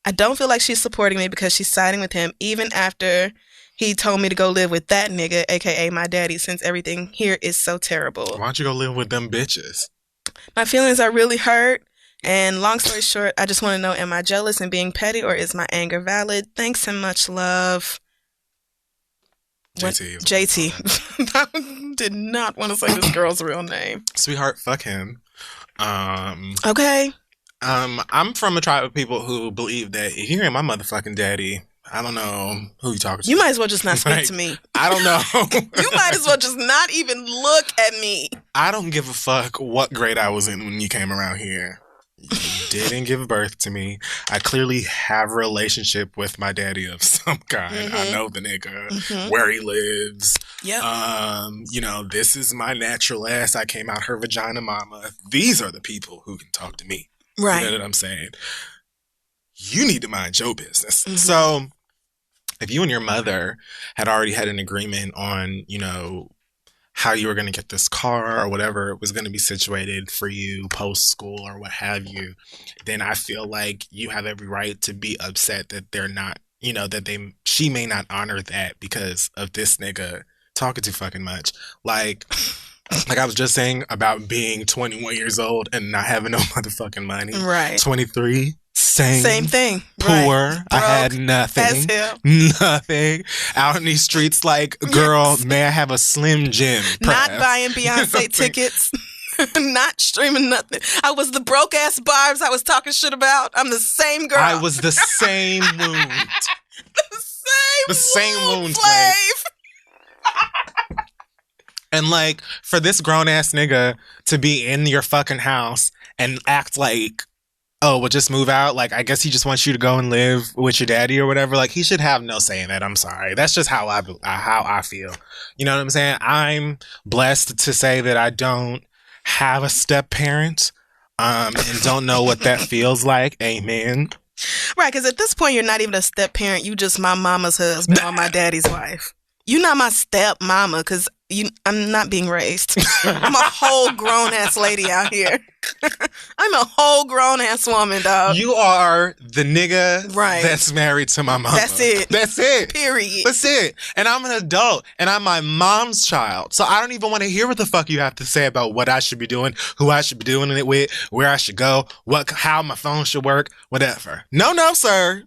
I don't feel like she's supporting me because she's siding with him even after he told me to go live with that nigga, a.k.a. my daddy, since everything here is so terrible. Why don't you go live with them bitches? My feelings are really hurt. And long story short, I just want to know, am I jealous and being petty, or is my anger valid? Thanks and much love. JT. I did not want to say this girl's real name. Sweetheart, fuck him. Okay. I'm from a tribe of people who believe that if you ain't my motherfucking daddy, I don't know who you talking to. You might as well just not speak to me. I don't know. You might as well just not even look at me. I don't give a fuck what grade I was in when you came around here. You didn't give birth to me. I clearly have a relationship with my daddy of some kind. Mm-hmm. I know the nigga, where he lives. Yep. This is my natural ass. I came out her vagina mama. These are the people who can talk to me. Right. You know what I'm saying? You need to mind your business. Mm-hmm. So if you and your mother had already had an agreement on, how you were going to get this car or whatever was going to be situated for you post school or what have you, then I feel like you have every right to be upset that they're not, she may not honor that because of this nigga talking too fucking much. Like I was just saying about being 21 years old and not having no motherfucking money. Right. 23. Same thing. Poor. Right. I had nothing. As hell. Nothing. Out in these streets like, girl, yes. May I have a Slim Jim press? Not buying Beyonce tickets. Not streaming nothing. I was the broke ass barbs I was talking shit about. I'm the same girl. I was the same wound. the same wound, Flav. And like, for this grown ass nigga to be in your fucking house and act like, oh, well, just move out. Like, I guess he just wants you to go and live with your daddy or whatever. Like, he should have no say in that. I'm sorry. That's just how I feel. You know what I'm saying? I'm blessed to say that I don't have a step parent, and don't know what that feels like. Amen. Right, because at this point, you're not even a step parent. You just my mama's husband or my daddy's wife. You're not my step mama because I'm not being raised. I'm a whole grown ass lady out here. I'm a whole grown ass woman, dog. You are the nigga that's married to my mama. That's it. That's it. Period. That's it. And I'm an adult and I'm my mom's child. So I don't even want to hear what the fuck you have to say about what I should be doing, who I should be doing it with, where I should go, how my phone should work, whatever. No, sir.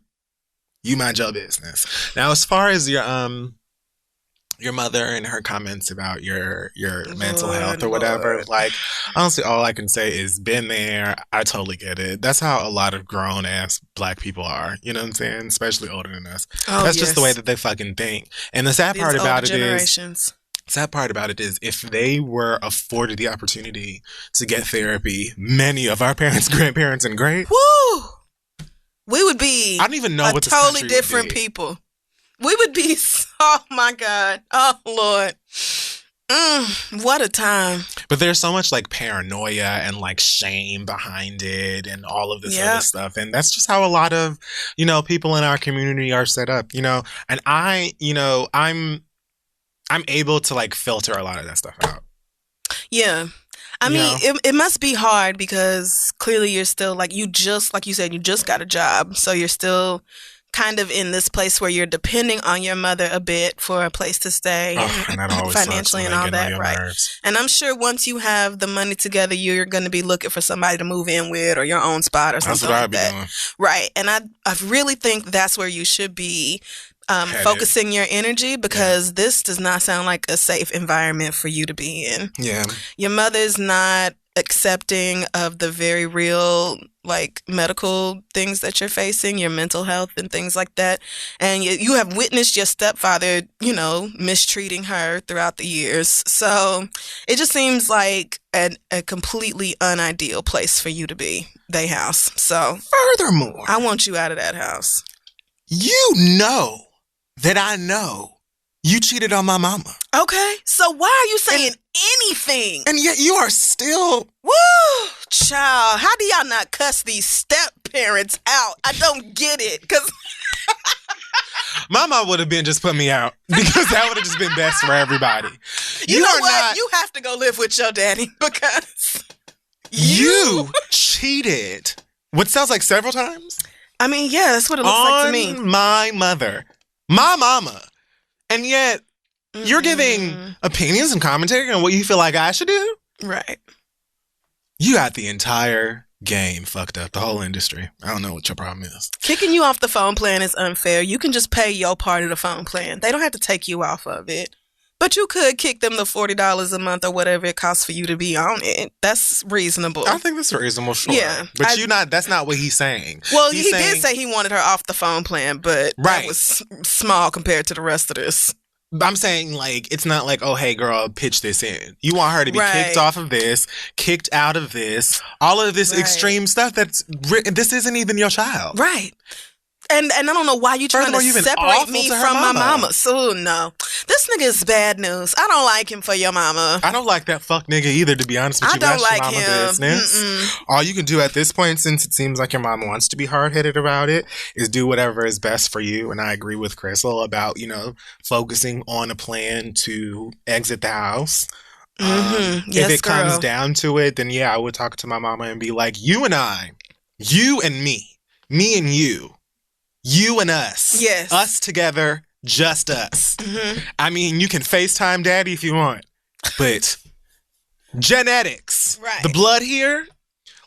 You mind your business. Now, as far as your mother and her comments about your mental health or whatever, like, honestly, all I can say is been there. I totally get it. That's how a lot of grown ass black people are. You know what I'm saying? Especially older than us. Oh, that's just the way that they fucking think. And the sad part about it is, if they were afforded the opportunity to get therapy, many of our parents, grandparents, and great, woo, we would be. I don't even know what totally different people. We would be, oh my God. Oh Lord. What a time. But there's so much like paranoia and like shame behind it and all of this other stuff. And that's just how a lot of, people in our community are set up, and I'm able to like filter a lot of that stuff out. Yeah. I mean, it must be hard because clearly you're still like you said, you just got a job. So you're still kind of in this place where you're depending on your mother a bit for a place to stay and financially and all that, right? Nerves. And I'm sure once you have the money together, you're going to be looking for somebody to move in with or your own spot or something like that. Doing. Right. And I really think that's where you should be focusing your energy because this does not sound like a safe environment for you to be in. Yeah. Your mother's not accepting of the very real like medical things that you're facing, your mental health and things like that. And you have witnessed your stepfather, mistreating her throughout the years. So it just seems like a completely unideal place for you to be, they house. So furthermore, I want you out of that house. You know that I know you cheated on my mama. Okay, so why are you saying anything? And yet you are still... Woo! Child, how do y'all not cuss these step parents out? I don't get it, because... Mama would have been just put me out, because that would have just been best for everybody. You know what? You have to go live with your daddy, because... You cheated. What sounds like several times? I mean, yeah, that's what it looks like to me. My mother. My mama. And yet, you're giving opinions and commentary on what you feel like I should do? Right. You got the entire game fucked up, the whole industry. I don't know what your problem is. Kicking you off the phone plan is unfair. You can just pay your part of the phone plan. They don't have to take you off of it. But you could kick them the $40 a month or whatever it costs for you to be on it. That's reasonable. I think that's reasonable, sure. Yeah. But that's not what he's saying. Well, he did say he wanted her off the phone plan, but right. That was small compared to the rest of this. I'm saying, like, it's not like, oh, hey, girl, pitch this in. You want her to be kicked off of this, kicked out of this, all of this extreme stuff this isn't even your child. Right. And I don't know why you're trying to separate me from my mama. So, no. This nigga is bad news. I don't like him for your mama. I don't like that fuck nigga either, to be honest with you. I don't like your mama him. Business. All you can do at this point, since it seems like your mom wants to be hard-headed about it, is do whatever is best for you. And I agree with Crystal about, focusing on a plan to exit the house. Yes, if it comes down to it, then I would talk to my mama and be like, you and me and you and us. Yes. Us together, just us. I mean, you can FaceTime daddy if you want, but genetics, right. The blood here,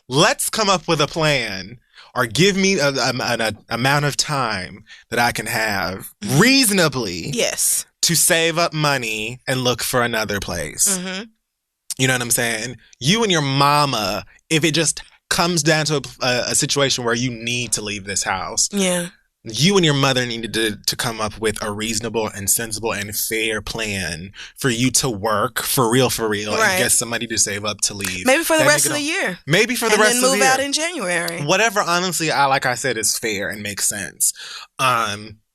let's come up with a plan or give me an amount of time that I can have reasonably to save up money and look for another place. You know what I'm saying? You and your mama, if it just comes down to a situation where you need to leave this house. Yeah. You and your mother needed to come up with a reasonable and sensible and fair plan for you to work for real, and get somebody to save up to leave. Maybe for the rest of the year. Maybe for the rest of the year. And then move out in January. Whatever, honestly, like I said, is fair and makes sense.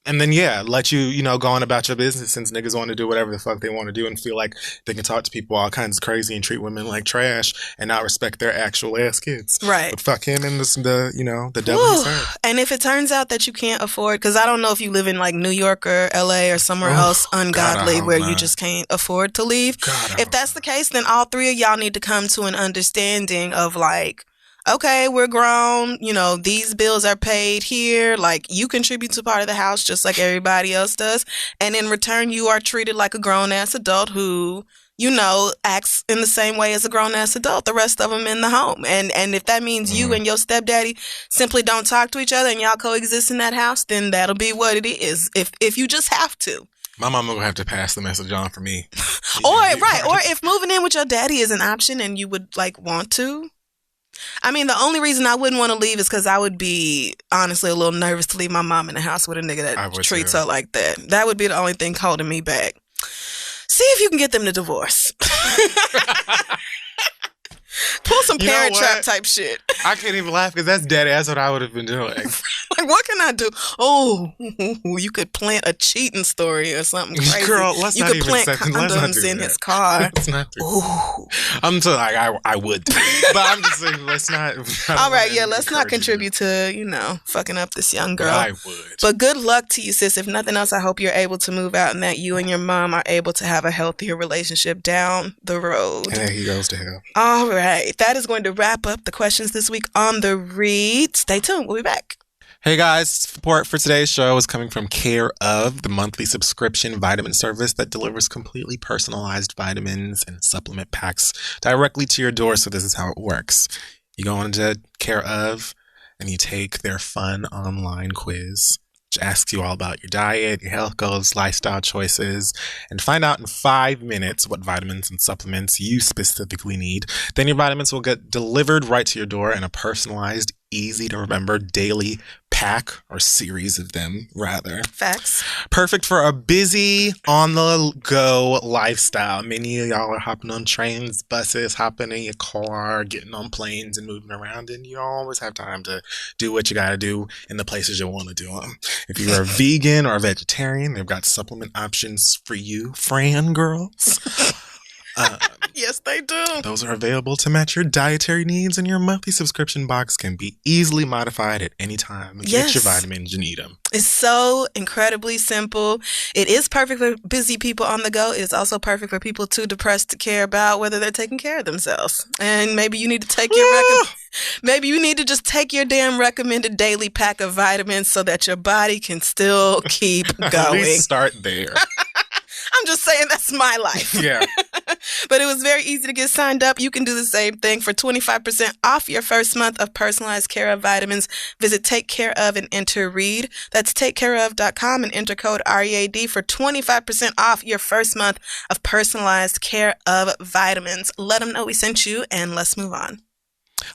And then, let you, go on about your business since niggas want to do whatever the fuck they want to do and feel like they can talk to people all kinds of crazy and treat women like trash and not respect their actual ass kids. Right. But fuck him and the devil himself. And if it turns out that you can't afford, because I don't know if you live in like New York or LA or somewhere else ungodly where you just can't afford to leave. If that's the case, then all three of y'all need to come to an understanding of like, okay, we're grown, these bills are paid here, like you contribute to part of the house just like everybody else does, and in return you are treated like a grown-ass adult who, acts in the same way as a grown-ass adult, the rest of them in the home. And if that means you and your stepdaddy simply don't talk to each other and y'all coexist in that house, then that'll be what it is, if you just have to. My mama will have to pass the message on for me. Or if moving in with your daddy is an option and you would want to. I mean, the only reason I wouldn't want to leave is because I would be, honestly, a little nervous to leave my mom in the house with a nigga that treats her like that. That would be the only thing holding me back. See if you can get them to divorce. Pull some Parent Trap type shit. I can't even laugh because that's dead ass what I would have been doing. Like, what can I do? Oh, you could plant a cheating story or something crazy. Girl, let's not even plant condoms in his car. Let's not do that. I'm so like, I would do it. But I'm just saying, let's not. All right, let's not contribute to, fucking up this young girl. I would. But good luck to you, sis. If nothing else, I hope you're able to move out and that you and your mom are able to have a healthier relationship down the road. And he goes to hell. All right. That is going to wrap up the questions this week on The Read. Stay tuned. We'll be back. Hey guys, support for today's show is coming from Care of, the monthly subscription vitamin service that delivers completely personalized vitamins and supplement packs directly to your door. So this is how it works. You go into Care of and you take their fun online quiz, which asks you all about your diet, your health goals, lifestyle choices, and find out in 5 minutes what vitamins and supplements you specifically need. Then your vitamins will get delivered right to your door in a personalized, easy to remember daily pack or series of them, rather. Facts. Perfect for a busy, on-the-go lifestyle. Many of y'all are hopping on trains, buses, hopping in your car, getting on planes and moving around, and you always have time to do what you got to do in the places you want to do them. If you're a vegan or a vegetarian, they've got supplement options for you, Fran girls. Yes, they do. Those are available to match your dietary needs, and your monthly subscription box can be easily modified at any time. Get your vitamins and eat them. It's so incredibly simple. It is perfect for busy people on the go. It is also perfect for people too depressed to care about whether they're taking care of themselves. And maybe you need to take maybe you need to just take your damn recommended daily pack of vitamins so that your body can still keep going. At least start there. I'm just saying that's my life. Yeah. But it was very easy to get signed up. You can do the same thing. For 25% off your first month of personalized care of vitamins, visit Take Care Of and enter READ. That's takecareof.com and enter code READ for 25% off your first month of personalized care of vitamins. Let them know we sent you, and let's move on.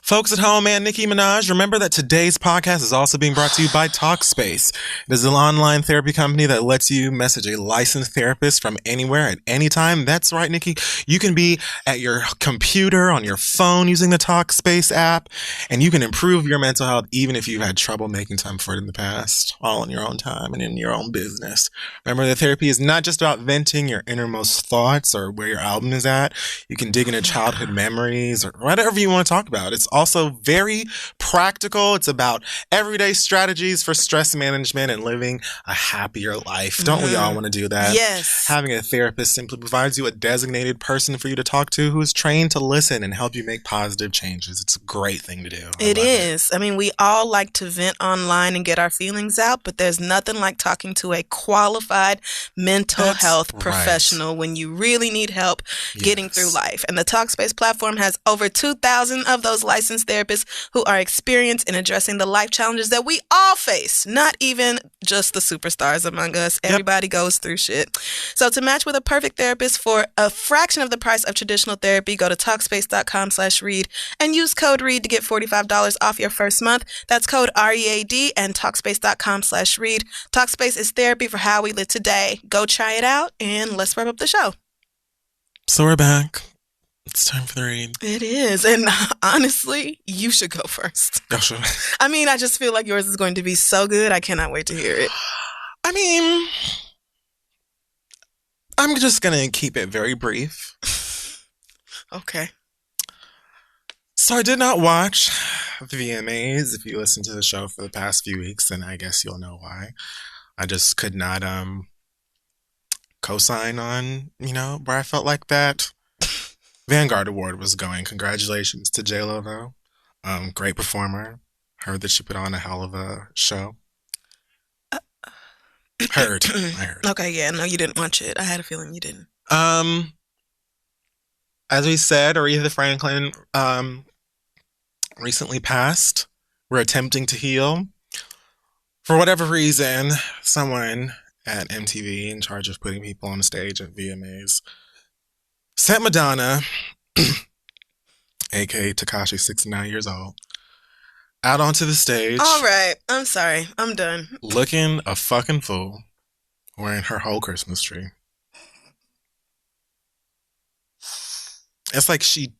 Folks at home and Nicki Minaj, remember that today's podcast is also being brought to you by Talkspace. It is an online therapy company that lets you message a licensed therapist from anywhere at any time. That's right, Nicki. You can be at your computer, on your phone using the Talkspace app, and you can improve your mental health even if you've had trouble making time for it in the past, all in your own time and in your own business. Remember that therapy is not just about venting your innermost thoughts or where your album is at. You can dig into childhood memories or whatever you want to talk about. It's also very practical. It's about everyday strategies for stress management and living a happier life. Don't we all want to do that? Yes. Having a therapist simply provides you a designated person for you to talk to who is trained to listen and help you make positive changes. It's a great thing to do. It is. I mean, we all like to vent online and get our feelings out, but there's nothing like talking to a qualified mental health professional when you really need help getting through life. And the Talkspace platform has over 2,000 of those licensed therapists who are experienced in addressing the life challenges that we all face, not even just the superstars among us. Everybody goes through shit. So to match with a perfect therapist for a fraction of the price of traditional therapy, go to Talkspace.com/read and use code READ to get $45 off your first month. That's code READ and Talkspace.com/read. Talkspace is therapy for how we live today. Go try it out and let's wrap up the show. So we're back. It's time for the read. It is. And honestly, you should go first. Oh, sure. I mean, I just feel like yours is going to be so good. I cannot wait to hear it. I mean, I'm just going to keep it very brief. Okay. So I did not watch the VMAs. If you listen to the show for the past few weeks, then I guess you'll know why. I just could not co-sign on, where I felt like that Vanguard Award was going. Congratulations to J-Lo, though. Great performer. Heard that she put on a hell of a show. I heard. Okay, yeah, no, you didn't watch it. I had a feeling you didn't. As we said, Aretha Franklin recently passed. We're attempting to heal. For whatever reason, someone at MTV in charge of putting people on the stage at VMAs sent Madonna, a.k.a. Tekashi, 69 years old, out onto the stage. All right. I'm sorry. I'm done. Looking a fucking fool, wearing her whole Christmas tree. It's like she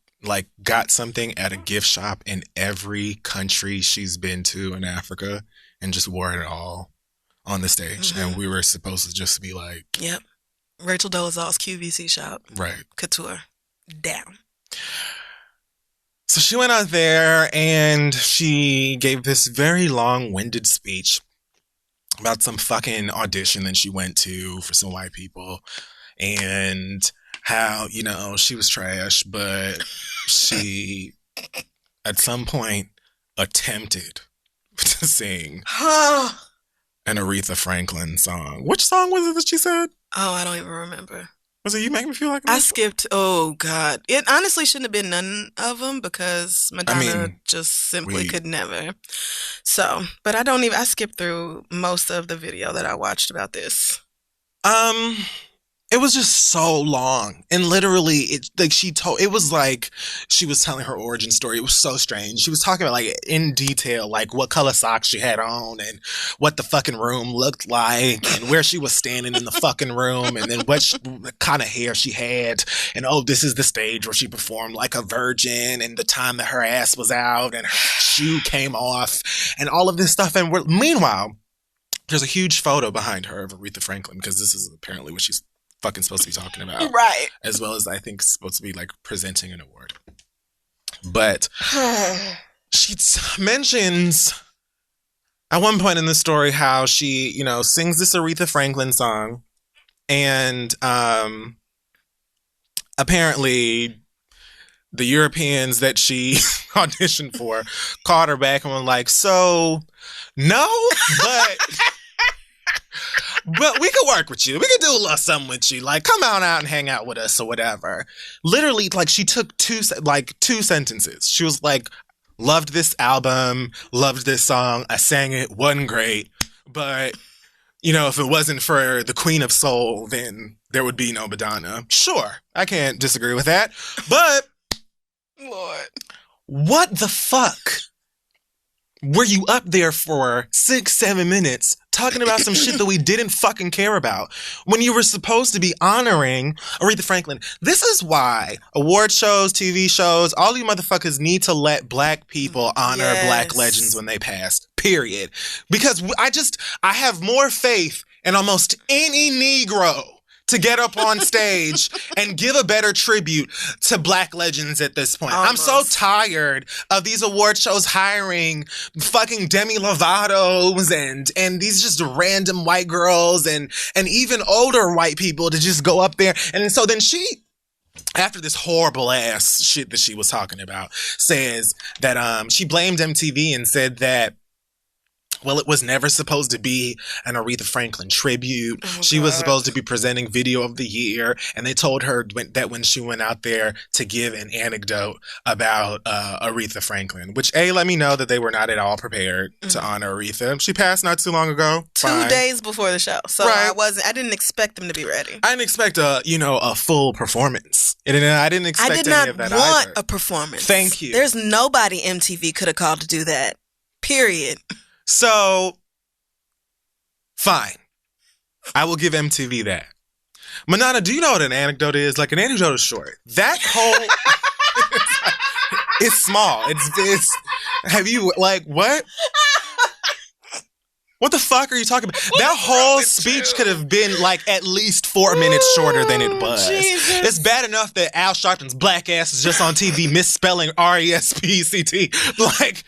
got something at a gift shop in every country she's been to in Africa and just wore it all on the stage. Mm-hmm. And we were supposed to just be like... Yep. Rachel Dolezal's QVC shop. Right. Couture. Down. So she went out there and she gave this very long-winded speech about some fucking audition that she went to for some white people. And how, she was trash, but she, at some point, attempted to sing an Aretha Franklin song. Which song was it that she said? Oh, I don't even remember. Was it You Make Me Feel Like I skipped. Oh, God. It honestly shouldn't have been none of them because Madonna just simply could never. So, but I skipped through most of the video that I watched about this. It was just so long. And literally, it was like she was telling her origin story. It was so strange. She was talking about, in detail, what color socks she had on and what the fucking room looked like and where she was standing in the fucking room and then what kind of hair she had. And, this is the stage where she performed like a virgin and the time that her ass was out and her shoe came off and all of this stuff. And meanwhile, there's a huge photo behind her of Aretha Franklin because this is apparently what she's fucking supposed to be talking about. Right. As well as I think supposed to be like presenting an award. But she mentions at one point in the story how she, you know, sings this Aretha Franklin song, and apparently the Europeans that she auditioned for called her back and were like, so, no, but we could work with you. We could do a little something with you. Like, come on out and hang out with us or whatever. Literally, like, she took two sentences. She was like, loved this album, loved this song. I sang it, wasn't great. But, you know, if it wasn't for the Queen of Soul, then there would be no Madonna. Sure, I can't disagree with that. But, Lord, what the fuck were you up there for 6-7 minutes talking about some shit that we didn't fucking care about when you were supposed to be honoring Aretha Franklin? This is why award shows, TV shows, all you motherfuckers need to let black people honor black legends when they pass, period. Because I have more faith in almost any Negro to get up on stage and give a better tribute to black legends at this point. Almost. I'm so tired of these award shows hiring fucking Demi Lovato's and these just random white girls and even older white people to just go up there. And so then she, after this horrible ass shit that she was talking about, says that she blamed MTV and said that, well, it was never supposed to be an Aretha Franklin tribute. She was supposed to be presenting Video of the Year. And they told her that when she went out there to give an anecdote about Aretha Franklin, which, A, let me know that they were not at all prepared to honor Aretha. She passed not too long ago. 2 days before the show. So right. I didn't expect them to be ready. I didn't expect a full performance. And I didn't expect any of that either. I did not want a performance. Thank you. There's nobody MTV could have called to do that. Period. So, fine. I will give MTV that. Manana, do you know what an anecdote is? Like, an anecdote is short. That whole... it's small. It's... Have you... Like, what? What the fuck are you talking about? That whole speech could have been, like, at least 4 minutes shorter than it was. Jesus. It's bad enough that Al Sharpton's black ass is just on TV misspelling R-E-S-P-C-T. Like...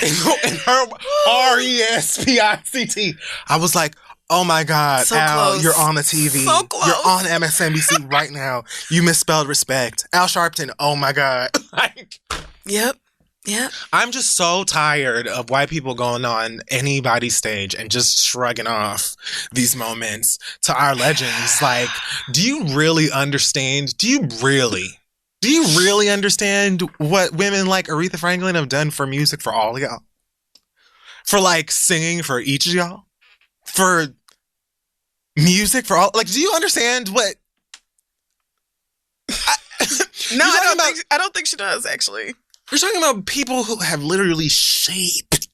And her R-E-S-P-I-C-T. I was like, oh my God, so Al, close. You're on the TV. So close. You're on MSNBC right now. You misspelled respect. Al Sharpton, oh my God. Like, Yep. I'm just so tired of white people going on anybody's stage and just shrugging off these moments to our legends. Like, do you really understand? Do you really understand what women like Aretha Franklin have done for music for all of y'all? For like singing for each of y'all? For music for all? Like, do you understand what? No, I don't think she does, actually. We're talking about people who have literally shaped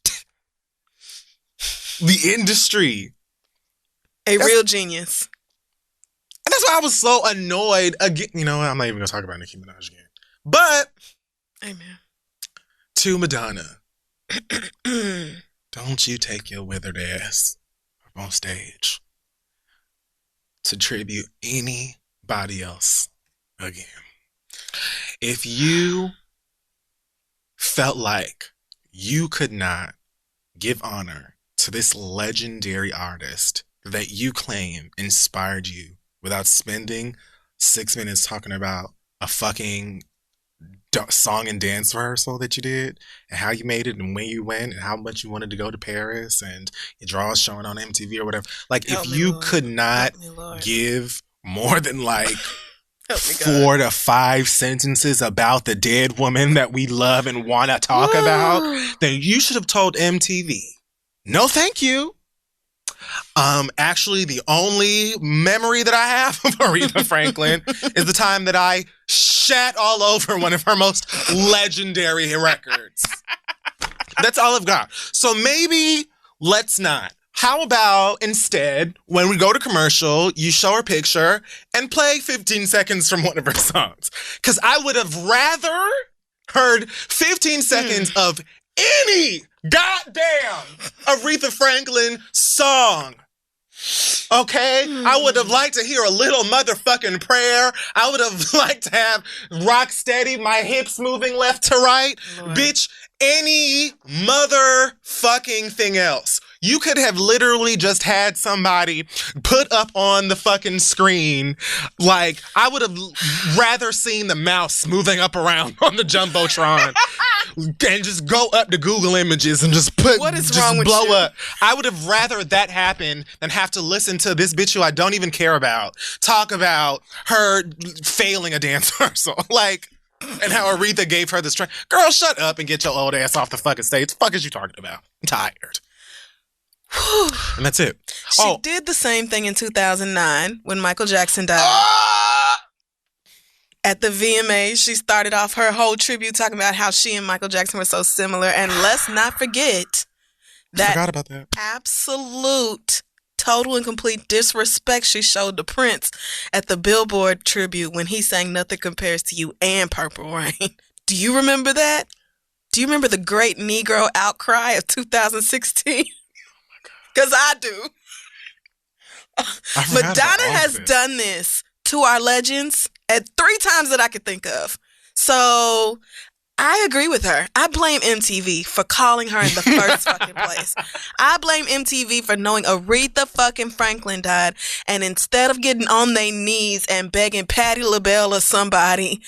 the industry. That's real genius. And that's why I was so annoyed again. You know what? I'm not even going to talk about Nicki Minaj again. But, amen. To Madonna, don't you take your withered ass up on stage to tribute anybody else again. If you felt like you could not give honor to this legendary artist that you claim inspired you without spending 6 minutes talking about a fucking song and dance rehearsal that you did and how you made it and when you went and how much you wanted to go to Paris and your draws showing on MTV or whatever. Like, if you could not give more than like 4 to 5 sentences about the dead woman that we love and want to talk about, then you should have told MTV, no thank you. Actually, the only memory that I have of Aretha Franklin is the time that I shat all over one of her most legendary records. That's all I've got. So maybe let's not. How about instead, when we go to commercial, you show her picture and play 15 seconds from one of her songs? Because I would have rather heard 15 seconds of any goddamn Aretha Franklin song Okay? I would have liked to hear a little motherfucking prayer. I would have liked to have rock steady, my hips moving left to right. Lord. Bitch, any motherfucking thing else. You could have literally just had somebody put up on the fucking screen. Like, I would have rather seen the mouse moving up around on the Jumbotron and just go up to Google Images and just put, what is just wrong with blow you? up. I would have rather that happen than have to listen to this bitch who I don't even care about talk about her failing a dance rehearsal. Like, and how Aretha gave her the strength. Girl, shut up and get your old ass off the fucking stage. Fuck is you talking about? I'm tired. And that's it. She did the same thing in 2009 when Michael Jackson died. At the VMAs, she started off her whole tribute talking about how she and Michael Jackson were so similar. And let's not forget that, forgot about that absolute, total and complete disrespect she showed to Prince at the Billboard tribute when he sang Nothing Compares to You and Purple Rain. Do you remember that? Do you remember the great Negro outcry of 2016? Because I do. Madonna has done this to our legends at 3 times that I could think of. So I agree with her. I blame MTV for calling her in the first fucking place. I blame MTV for knowing Aretha fucking Franklin died, and instead of getting on their knees and begging Patti LaBelle or somebody,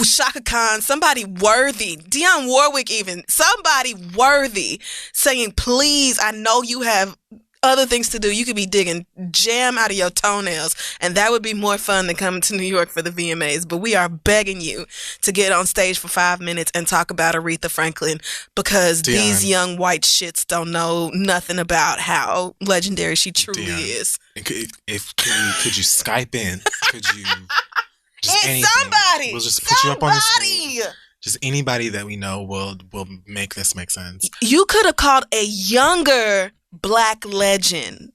Shaka Khan, somebody worthy, Dionne Warwick even, somebody worthy, saying, please, I know you have other things to do. You could be digging jam out of your toenails, and that would be more fun than coming to New York for the VMAs. But we are begging you to get on stage for 5 minutes and talk about Aretha Franklin, because these young white shits don't know nothing about how legendary she truly is. Could you Skype in? Could you just anything? Somebody, we'll just put you up on the screen. Just anybody that we know will make this make sense. You could have called a younger Black legend,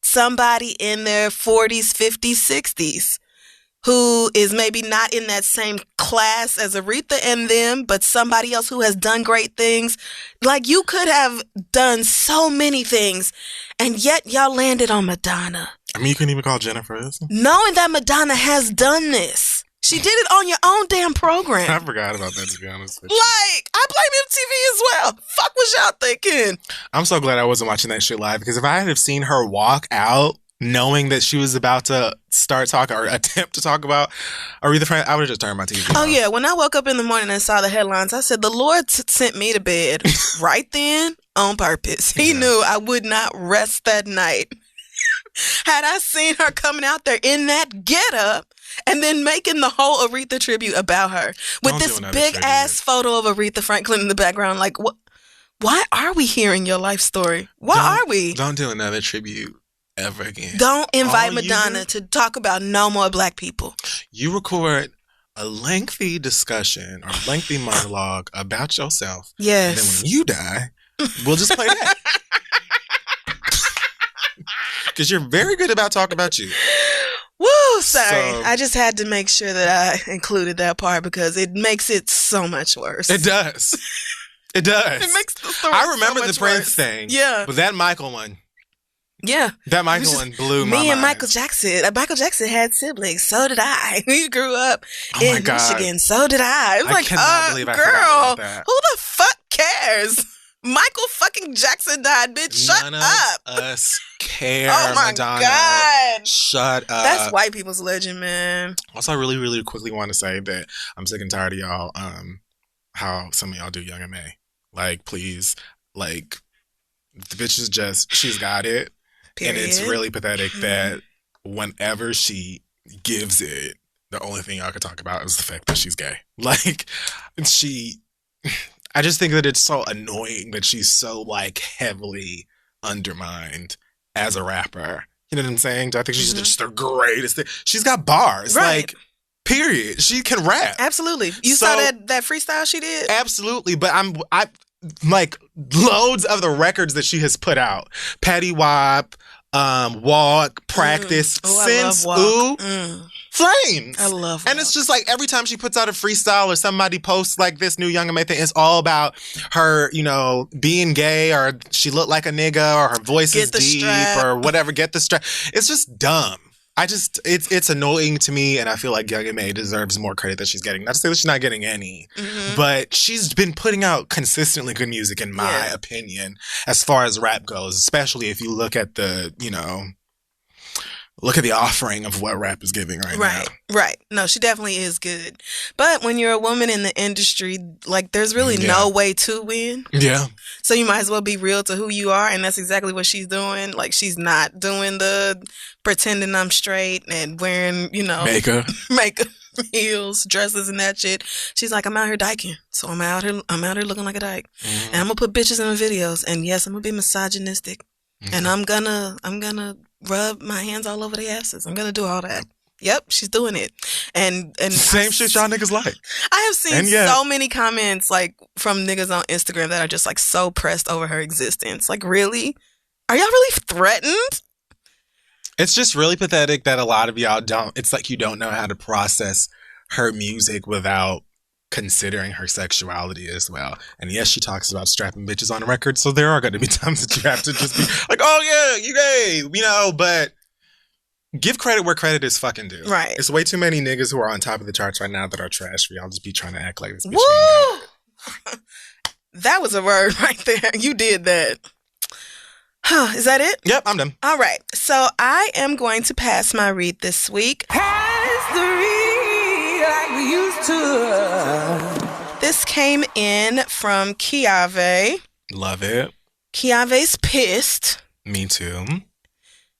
somebody in their 40s, 50s, 60s, who is maybe not in that same class as Aretha and them, but somebody else who has done great things. Like, you could have done so many things, and yet y'all landed on Madonna. I mean, you couldn't even call Jennifer this. Knowing that Madonna has done this. She did it on your own damn program. I forgot about that, to be honest with you. Like, I blame MTV as well. Fuck was y'all thinking? I'm so glad I wasn't watching that shit live, because if I had have seen her walk out knowing that she was about to start talking or attempt to talk about Aretha Franklin, I would have just turned my TV off. Oh, yeah. When I woke up in the morning and saw the headlines, I said, the Lord sent me to bed right then on purpose. He knew I would not rest that night. Had I seen her coming out there in that getup and then making the whole Aretha tribute about her with this big ass photo of Aretha Franklin in the background, like, what? Why are we hearing your life story? Why are we? Don't do another tribute ever again. Don't invite Madonna to talk about no more Black people. You record a lengthy discussion or lengthy monologue about yourself. Yes. And then when you die, we'll just play that. Because you're very good about talking about you. Woo, sorry. I just had to make sure that I included that part because it makes it so much worse. It does. It does. It makes the story I remember so the much Prince worse. thing. Yeah. But that Michael one. Yeah. That Michael one blew my mind. Me and Michael Jackson. Michael Jackson had siblings. So did I. We grew up in Michigan. So did I. It was like, believe I girl, forgot about that. who the fuck cares? Michael fucking Jackson died, bitch. Shut None up. of us care, Oh my Madonna. God. Shut up. That's white people's legend, man. Also, I really, really quickly want to say that I'm sick and tired of y'all, how some of y'all do Young and May. Like, please, like, the bitch is just, she's got it. Period. And it's really pathetic that whenever she gives it, the only thing y'all can talk about is the fact that she's gay. Like, I just think that it's so annoying that she's so, like, heavily undermined as a rapper. You know what I'm saying? I think she's just the greatest thing. She's got bars. Right. Like, period. She can rap. Absolutely. You saw that freestyle she did? Absolutely. But I like, loads of the records that she has put out. Patty Wap, Walk, Practice, Oh, since I love Walk. flames. I love And it's just like every time she puts out a freestyle or somebody posts like this new Young M.A thing, it's all about her, you know, being gay or she looked like a nigga or her voice is deep strap. or whatever. Get the strap. It's just dumb. It's annoying to me, and I feel like Young M.A deserves more credit that she's getting. Not to say that she's not getting any, but she's been putting out consistently good music, in my opinion, as far as rap goes, especially if you look at the, you know, look at the offering of what rap is giving right now. Right. No, she definitely is good. But when you're a woman in the industry, like, there's really no way to win. Yeah. So you might as well be real to who you are, and that's exactly what she's doing. Like, she's not doing the pretending I'm straight and wearing, you know, makeup, heels, dresses, and that shit. She's like, I'm out here dyking, so I'm out here looking like a dyke, and I'm gonna put bitches in my videos, and yes, I'm gonna be misogynistic, and I'm gonna rub my hands all over their asses. I'm gonna do all that. Yep, she's doing it. And same shit y'all niggas like. I have seen so many comments like from niggas on Instagram that are just like so pressed over her existence. Like, really? Are y'all really threatened? It's just really pathetic that a lot of y'all don't. It's like you don't know how to process her music without considering her sexuality as well. And yes, she talks about strapping bitches on the record, so there are going to be times that you have to just be like, oh yeah, you gay, you know, but give credit where credit is fucking due. Right. It's way too many niggas who are on top of the charts right now that are trash for y'all just be trying to act like this bitch. Woo! That was a word right there. You did that. Is that it? Yep, I'm done. All right. So I am going to pass my read this week. Pass the read like we used to. This came in from Kiave. Love it. Kiave's pissed. Me too.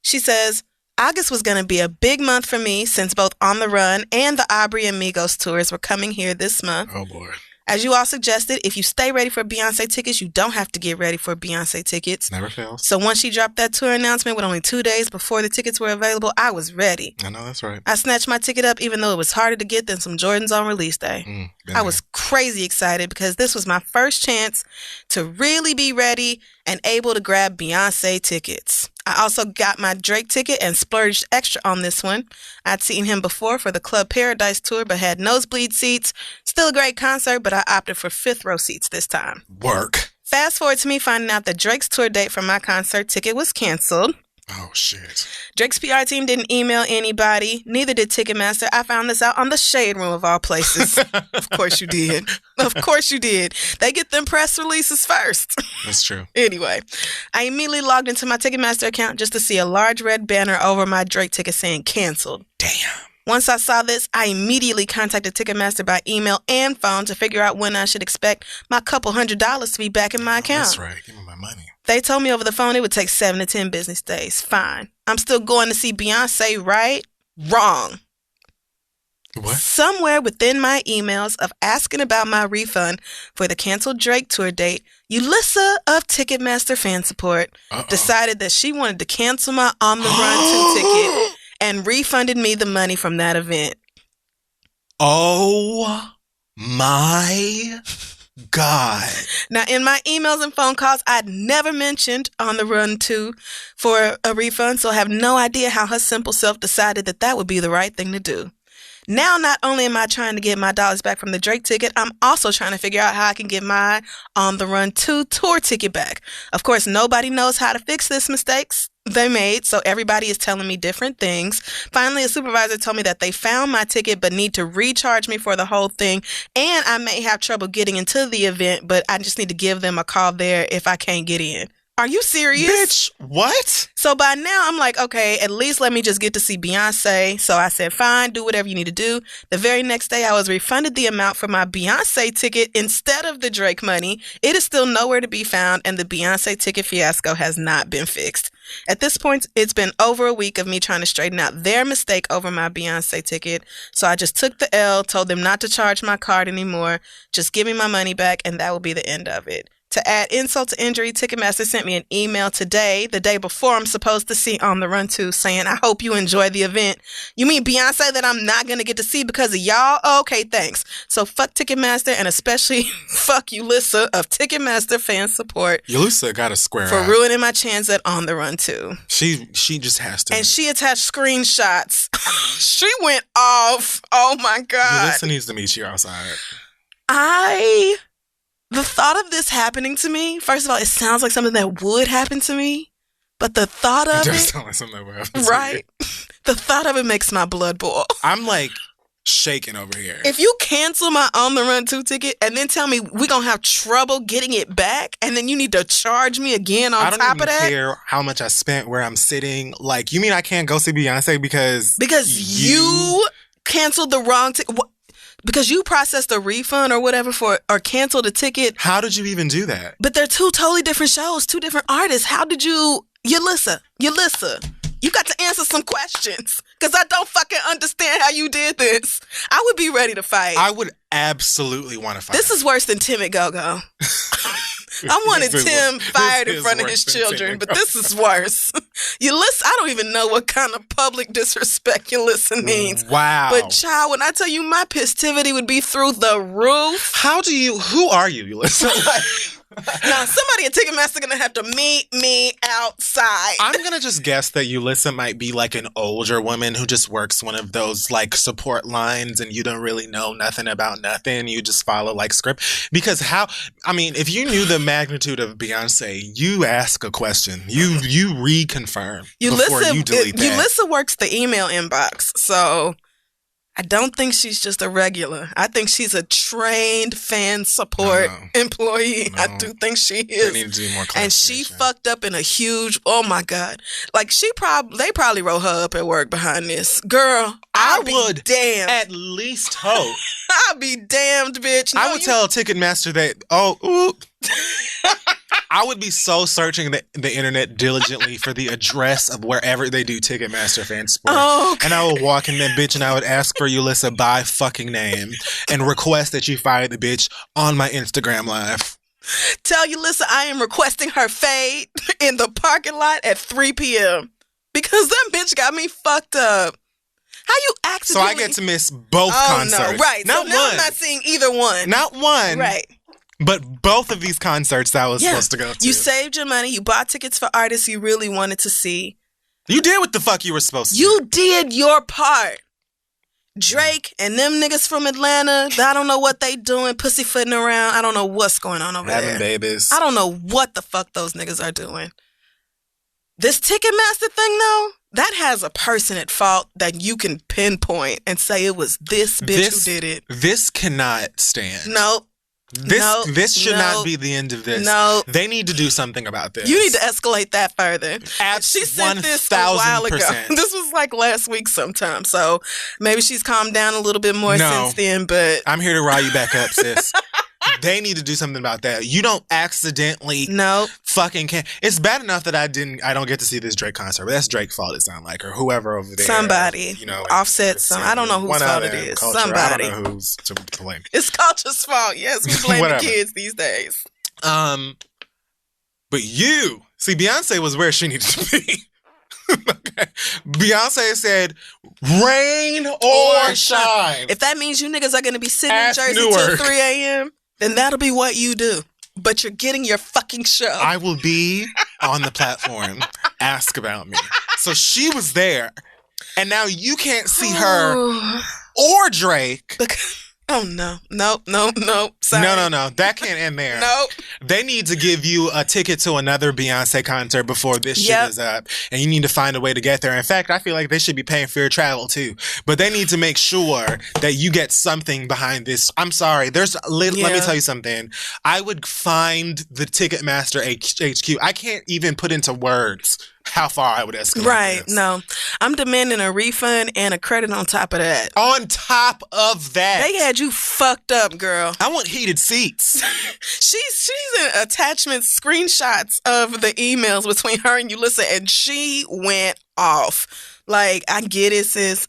She says, August was going to be a big month for me since both On the Run and the Aubrey and Migos tours were coming here this month. Oh, boy. As you all suggested, if you stay ready for Beyonce tickets, you don't have to get ready for Beyonce tickets. Never fails. So once she dropped that tour announcement with only 2 days before the tickets were available, I was ready. I know, that's right. I snatched my ticket up even though it was harder to get than some Jordans on release day. I was crazy excited because this was my first chance to really be ready and able to grab Beyonce tickets. I also got my Drake ticket and splurged extra on this one. I'd seen him before for the Club Paradise tour, but had nosebleed seats. Still a great concert, but I opted for 5th row seats this time. Work. Fast forward to me finding out that Drake's tour date for my concert ticket was canceled. Oh, shit. Drake's PR team didn't email anybody. Neither did Ticketmaster. I found this out on the Shade Room of all places. Of course you did. Of course you did. They get them press releases first. That's true. Anyway, I immediately logged into my Ticketmaster account just to see a large red banner over my Drake ticket saying canceled. Damn. Once I saw this, I immediately contacted Ticketmaster by email and phone to figure out when I should expect my couple $100s to be back in my account. That's right. Give me my money. They told me over the phone it would take 7 to 10 business days. Fine. I'm still going to see Beyonce, right? Wrong. What? Somewhere within my emails of asking about my refund for the canceled Drake tour date, Yulissa of Ticketmaster fan support decided that she wanted to cancel my On the Run 2 ticket and refunded me the money from that event. Oh my God. Now, in my emails and phone calls, I'd never mentioned On the Run 2 for a refund, so I have no idea how her simple self decided that that would be the right thing to do. Now, not only am I trying to get my dollars back from the Drake ticket, I'm also trying to figure out how I can get my On the Run 2 tour ticket back. Of course, nobody knows how to fix this mistakes they made, so everybody is telling me different things. Finally, a supervisor told me that they found my ticket but need to recharge me for the whole thing, and I may have trouble getting into the event, but I just need to give them a call there if I can't get in. Are you serious? Bitch, what? So by now, I'm like, okay, at least let me just get to see Beyonce. So I said, fine, do whatever you need to do. The very next day, I was refunded the amount for my Beyonce ticket instead of the Drake money. It is still nowhere to be found, and the Beyonce ticket fiasco has not been fixed. At this point, it's been over a week of me trying to straighten out their mistake over my Beyonce ticket. So I just took the L, told them not to charge my card anymore, just give me my money back, and that will be the end of it. To add insult to injury, Ticketmaster sent me an email today, the day before I'm supposed to see On the Run 2, saying, I hope you enjoy the event. You mean Beyonce that I'm not going to get to see because of y'all? Oh, okay, thanks. So fuck Ticketmaster, and especially fuck Ulissa of Ticketmaster fan support. Ulissa got a square for eye. ruining my chance at On the Run 2. She just has to. And she attached screenshots. She went off. Oh my God. Ulissa needs to meet you outside. The thought of this happening to me, first of all, it sounds like something that would happen to me, but the thought of it does it, sound like something that would happen to right? The thought of it makes my blood boil. I'm like shaking over here. If you cancel my On the Run 2 ticket and then tell me we're going to have trouble getting it back and then you need to charge me again on top of that. I don't even care how much I spent, where I'm sitting. Like, you mean I can't go see Beyonce because you canceled the wrong ticket? Because you processed a refund or whatever or canceled a ticket. How did you even do that? But they're two totally different shows, two different artists. How did you... Ulissa, you got to answer some questions because I don't fucking understand how you did this. I would be ready to fight. I would absolutely want to fight. This is worse than Tim and Go-Go. I wanted Tim fired in front of his children, but this is worse. Ulissa, I don't even know what kind of public disrespect Ulissa means. Wow. But child, when I tell you my pistivity would be through the roof. Who are you, Ulissa? Now, somebody at Ticketmaster going to have to meet me outside. I'm going to just guess that Ulissa might be like an older woman who just works one of those like support lines and you don't really know nothing about nothing. You just follow like script. Because if you knew the magnitude of Beyonce, you ask a question. You reconfirm before you delete that. Ulissa works the email inbox, so... I don't think she's just a regular. I think she's a trained fan support employee. No. I do think she is. They need to do more. And she fucked up in a huge, oh my God. Like they probably wrote her up at work behind this. Girl, I would damn. At least hope. I'll be damned, bitch. No, I would tell Ticketmaster that, I would be so searching the internet diligently for the address of wherever they do Ticketmaster fan support. Oh, okay. And I would walk in that bitch and I would ask for Ulissa by fucking name and request that you fire the bitch on my Instagram live. Tell Ulissa I am requesting her fade in the parking lot at 3 p.m. because that bitch got me fucked up. How you accidentally... So I get to miss both concerts. No, right. Not so now one. I'm not seeing either one. Not one. Right. But both of these concerts that I was supposed to go to. You saved your money. You bought tickets for artists you really wanted to see. You did what the fuck you were supposed to do. You did your part. Drake and them niggas from Atlanta, I don't know what they doing, pussyfooting around. I don't know what's going on over there. Having babies. I don't know what the fuck those niggas are doing. This Ticketmaster thing, though, that has a person at fault that you can pinpoint and say it was this bitch who did it. This cannot stand. Nope. This should not be the end of this. No. They need to do something about this. You need to escalate that further. She sent this a while ago. This was like last week sometime. So maybe she's calmed down a little bit more since then. But I'm here to rile you back up, sis. They need to do something about that. You don't accidentally fucking can. It's bad enough that I don't get to see this Drake concert, but that's Drake's fault, it sounds like, or whoever over there. Somebody. Offset some. I don't know whose fault it is. Culture. Somebody. I don't know who's to blame. It's culture's fault. Yes, we blame the kids these days. But see, Beyonce was where she needed to be. Okay. Beyonce said, rain or shine. If that means you niggas are going to be sitting in Jersey till 3 a.m., then that'll be what you do. But you're getting your fucking show. I will be on the platform. Ask about me. So she was there. And now you can't see her or Drake. Oh, no. Nope. Sorry. No. That can't end there. Nope. They need to give you a ticket to another Beyonce concert before this shit is up. And you need to find a way to get there. In fact, I feel like they should be paying for your travel too. But they need to make sure that you get something behind this. I'm sorry. Let me tell you something. I would find the Ticketmaster HQ. I can't even put into words how far I would escalate. Right. This. No. I'm demanding a refund and a credit on top of that. On top of that. They had you fucked up, girl. I want heated seats. She's in attachments, screenshots of the emails between her and Ulissa, and she went off. Like, I get it, sis.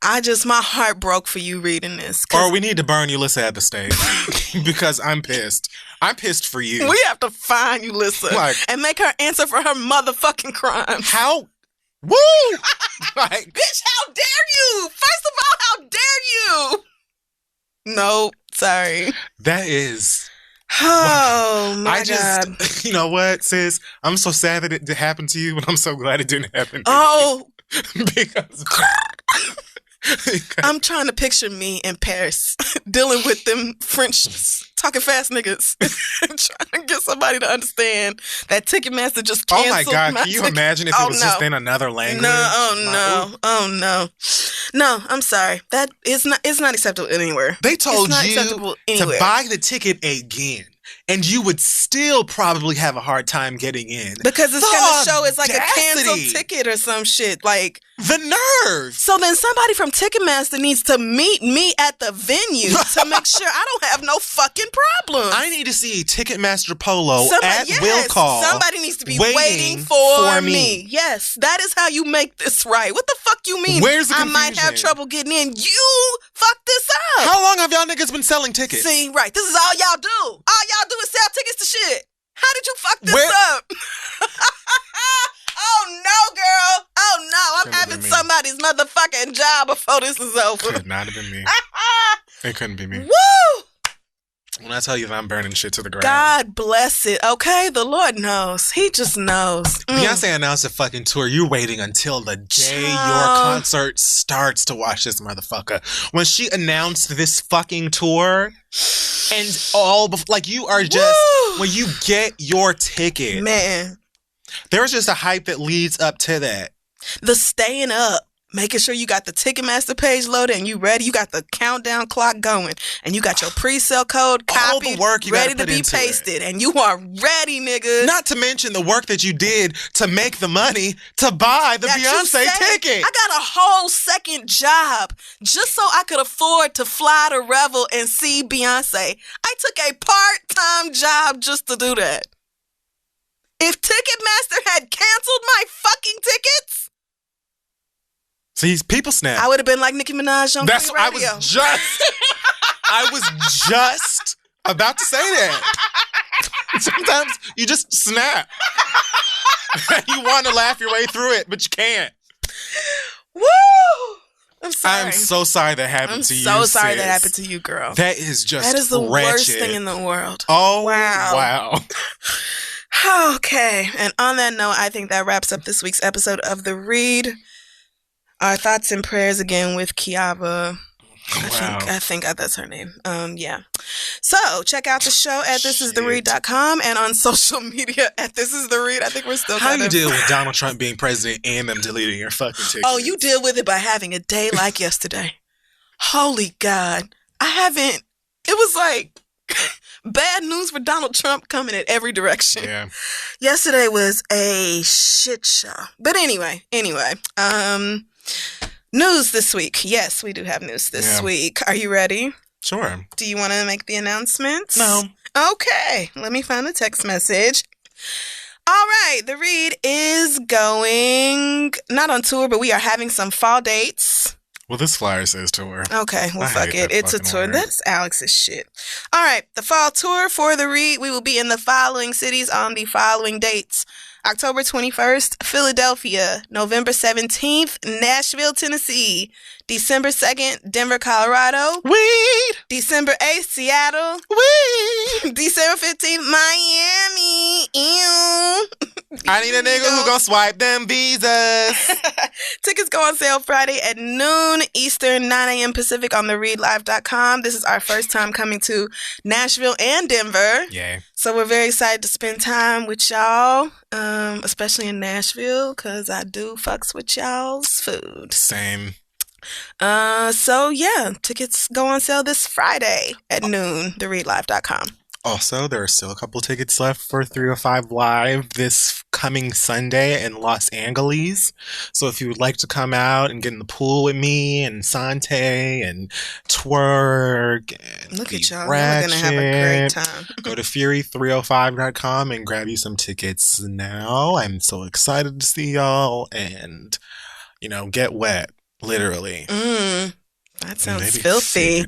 My heart broke for you reading this. Or we need to burn Ulissa at the stake because I'm pissed. I'm pissed for you. We have to find Ulissa and make her answer for her motherfucking crimes. How? Woo! Bitch, how dare you? First of all, how dare you? No, sorry. That is... Oh, my God. You know what, sis? I'm so sad that it happened to you, but I'm so glad it didn't happen to you. Because... I'm trying to picture me in Paris dealing with them French talking fast niggas trying to get somebody to understand that Ticketmaster just canceled. Oh my God, can you imagine if it was just in another language? No, I'm sorry. That is not, it's not acceptable anywhere. They told you to buy the ticket again. And you would still probably have a hard time getting in. Because it's going to show it's like a canceled ticket or some shit. Like, the nerve. So then somebody from Ticketmaster needs to meet me at the venue to make sure I don't have no fucking problem. I need to see Ticketmaster Polo at will call. Somebody needs to be waiting for me. Yes, that is how you make this right. What the fuck you mean? Where's the confusion? I might have trouble getting in. You fucked this up. How long have y'all niggas been selling tickets? See, right. This is all y'all do. All y'all do is sell tickets to shit. How did you fuck this up? Oh, no, girl. Oh, no. I'm having somebody's motherfucking job before this is over. Could not have been me. It couldn't be me. Woo! When I tell you that I'm burning shit to the ground. God bless it, okay? The Lord knows. He just knows. Beyonce announced a fucking tour. You're waiting until the day your concert starts to watch this motherfucker. When she announced this fucking tour, and you are just, when you get your ticket. Man. There's just a hype that leads up to that. The staying up. Making sure you got the Ticketmaster page loaded and you ready. You got the countdown clock going. And you got your pre-sale code copied, all the work you ready to be pasted. And you are ready, nigga. Not to mention the work that you did to make the money to buy the Beyonce ticket. I got a whole second job just so I could afford to fly to Revel and see Beyonce. I took a part-time job just to do that. If Ticketmaster had canceled my fucking tickets... See, people snap. I would have been like Nicki Minaj on Free Radio. I was just about to say that. Sometimes you just snap. You want to laugh your way through it, but you can't. Woo! I'm sorry. I'm so sorry that happened to you, I'm so sorry that happened to you, girl. That is just That is the wretched. worst thing in the world. Oh, wow. Okay. And on that note, I think that wraps up this week's episode of The Read. Our thoughts and prayers again with Kiava. I think that's her name. Yeah. So check out the show at thisistheread.com and on social media at thisistheread. I think we're still How you deal with Donald Trump being president and them deleting your fucking tickets? Oh, you deal with it by having a day like yesterday. Holy God. It was like bad news for Donald Trump coming in every direction. Yeah. Yesterday was a shit show. But anyway. News this week. Yes, we do have news this week. Are you ready? Sure. Do you want to make the announcements? No. Okay. Let me find the text message. All right. The Read is going, not on tour, but we are having some fall dates. Well, this flyer says tour. Okay, well, fuck it. It's a tour. That's Alex's shit. All right. The fall tour for The Read. We will be in the following cities on the following dates. October 21st, Philadelphia. November 17th, Nashville, Tennessee. December 2nd, Denver, Colorado. Weed. December 8th, Seattle. Weed. December 15th, Miami. Ew. I need a nigga who gonna swipe them visas. Tickets go on sale Friday at noon Eastern, 9 a.m. Pacific on thereadlive.com. This is our first time coming to Nashville and Denver. Yeah. So we're very excited to spend time with y'all, especially in Nashville, because I do fucks with y'all's food. Same. So yeah, tickets go on sale this Friday at noon, thereadlive.com. Also, there are still a couple tickets left for 305 Live this coming Sunday in Los Angeles. So if you would like to come out and get in the pool with me and Sante and twerk and look at y'all, we're gonna have a great time. Go to Fury305.com and grab you some tickets now. I'm so excited to see y'all and, get wet. Literally. That sounds Maybe filthy.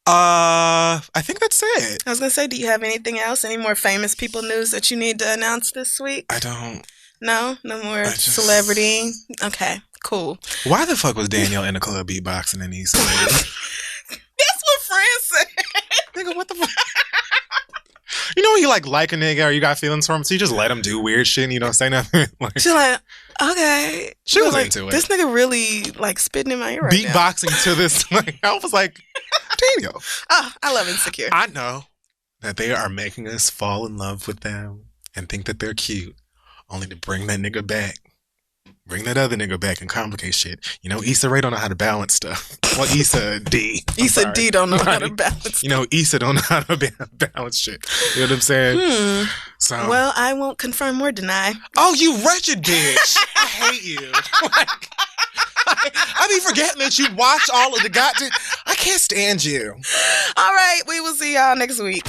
I think that's it. I was going to say, do you have anything else? Any more famous people news that you need to announce this week? I don't. No? No more celebrity? Okay, cool. Why the fuck was Daniel in a club beatboxing in East Lake? That's what friends said. Nigga, what the fuck? You know when you like a nigga or you got feelings for him, so you just let him do weird shit and you don't say nothing? She's like, okay. She was like, into it. This nigga really like spitting in my ear right now. Beatboxing to this. Like, I was like, Daniel. Oh, I love Insecure. I know that they are making us fall in love with them and think that they're cute, only to bring that nigga back. Bring that other nigga back and complicate shit. You know, Issa Rae don't know how to balance stuff. Well, Issa D. Issa D don't know how to balance. You know, Issa don't know how to balance shit. You know what I'm saying? So, well, I won't confirm or deny. Oh, you wretched bitch! I hate you. I be forgetting that you watch all of the goddamn. I can't stand you. All right, we will see y'all next week.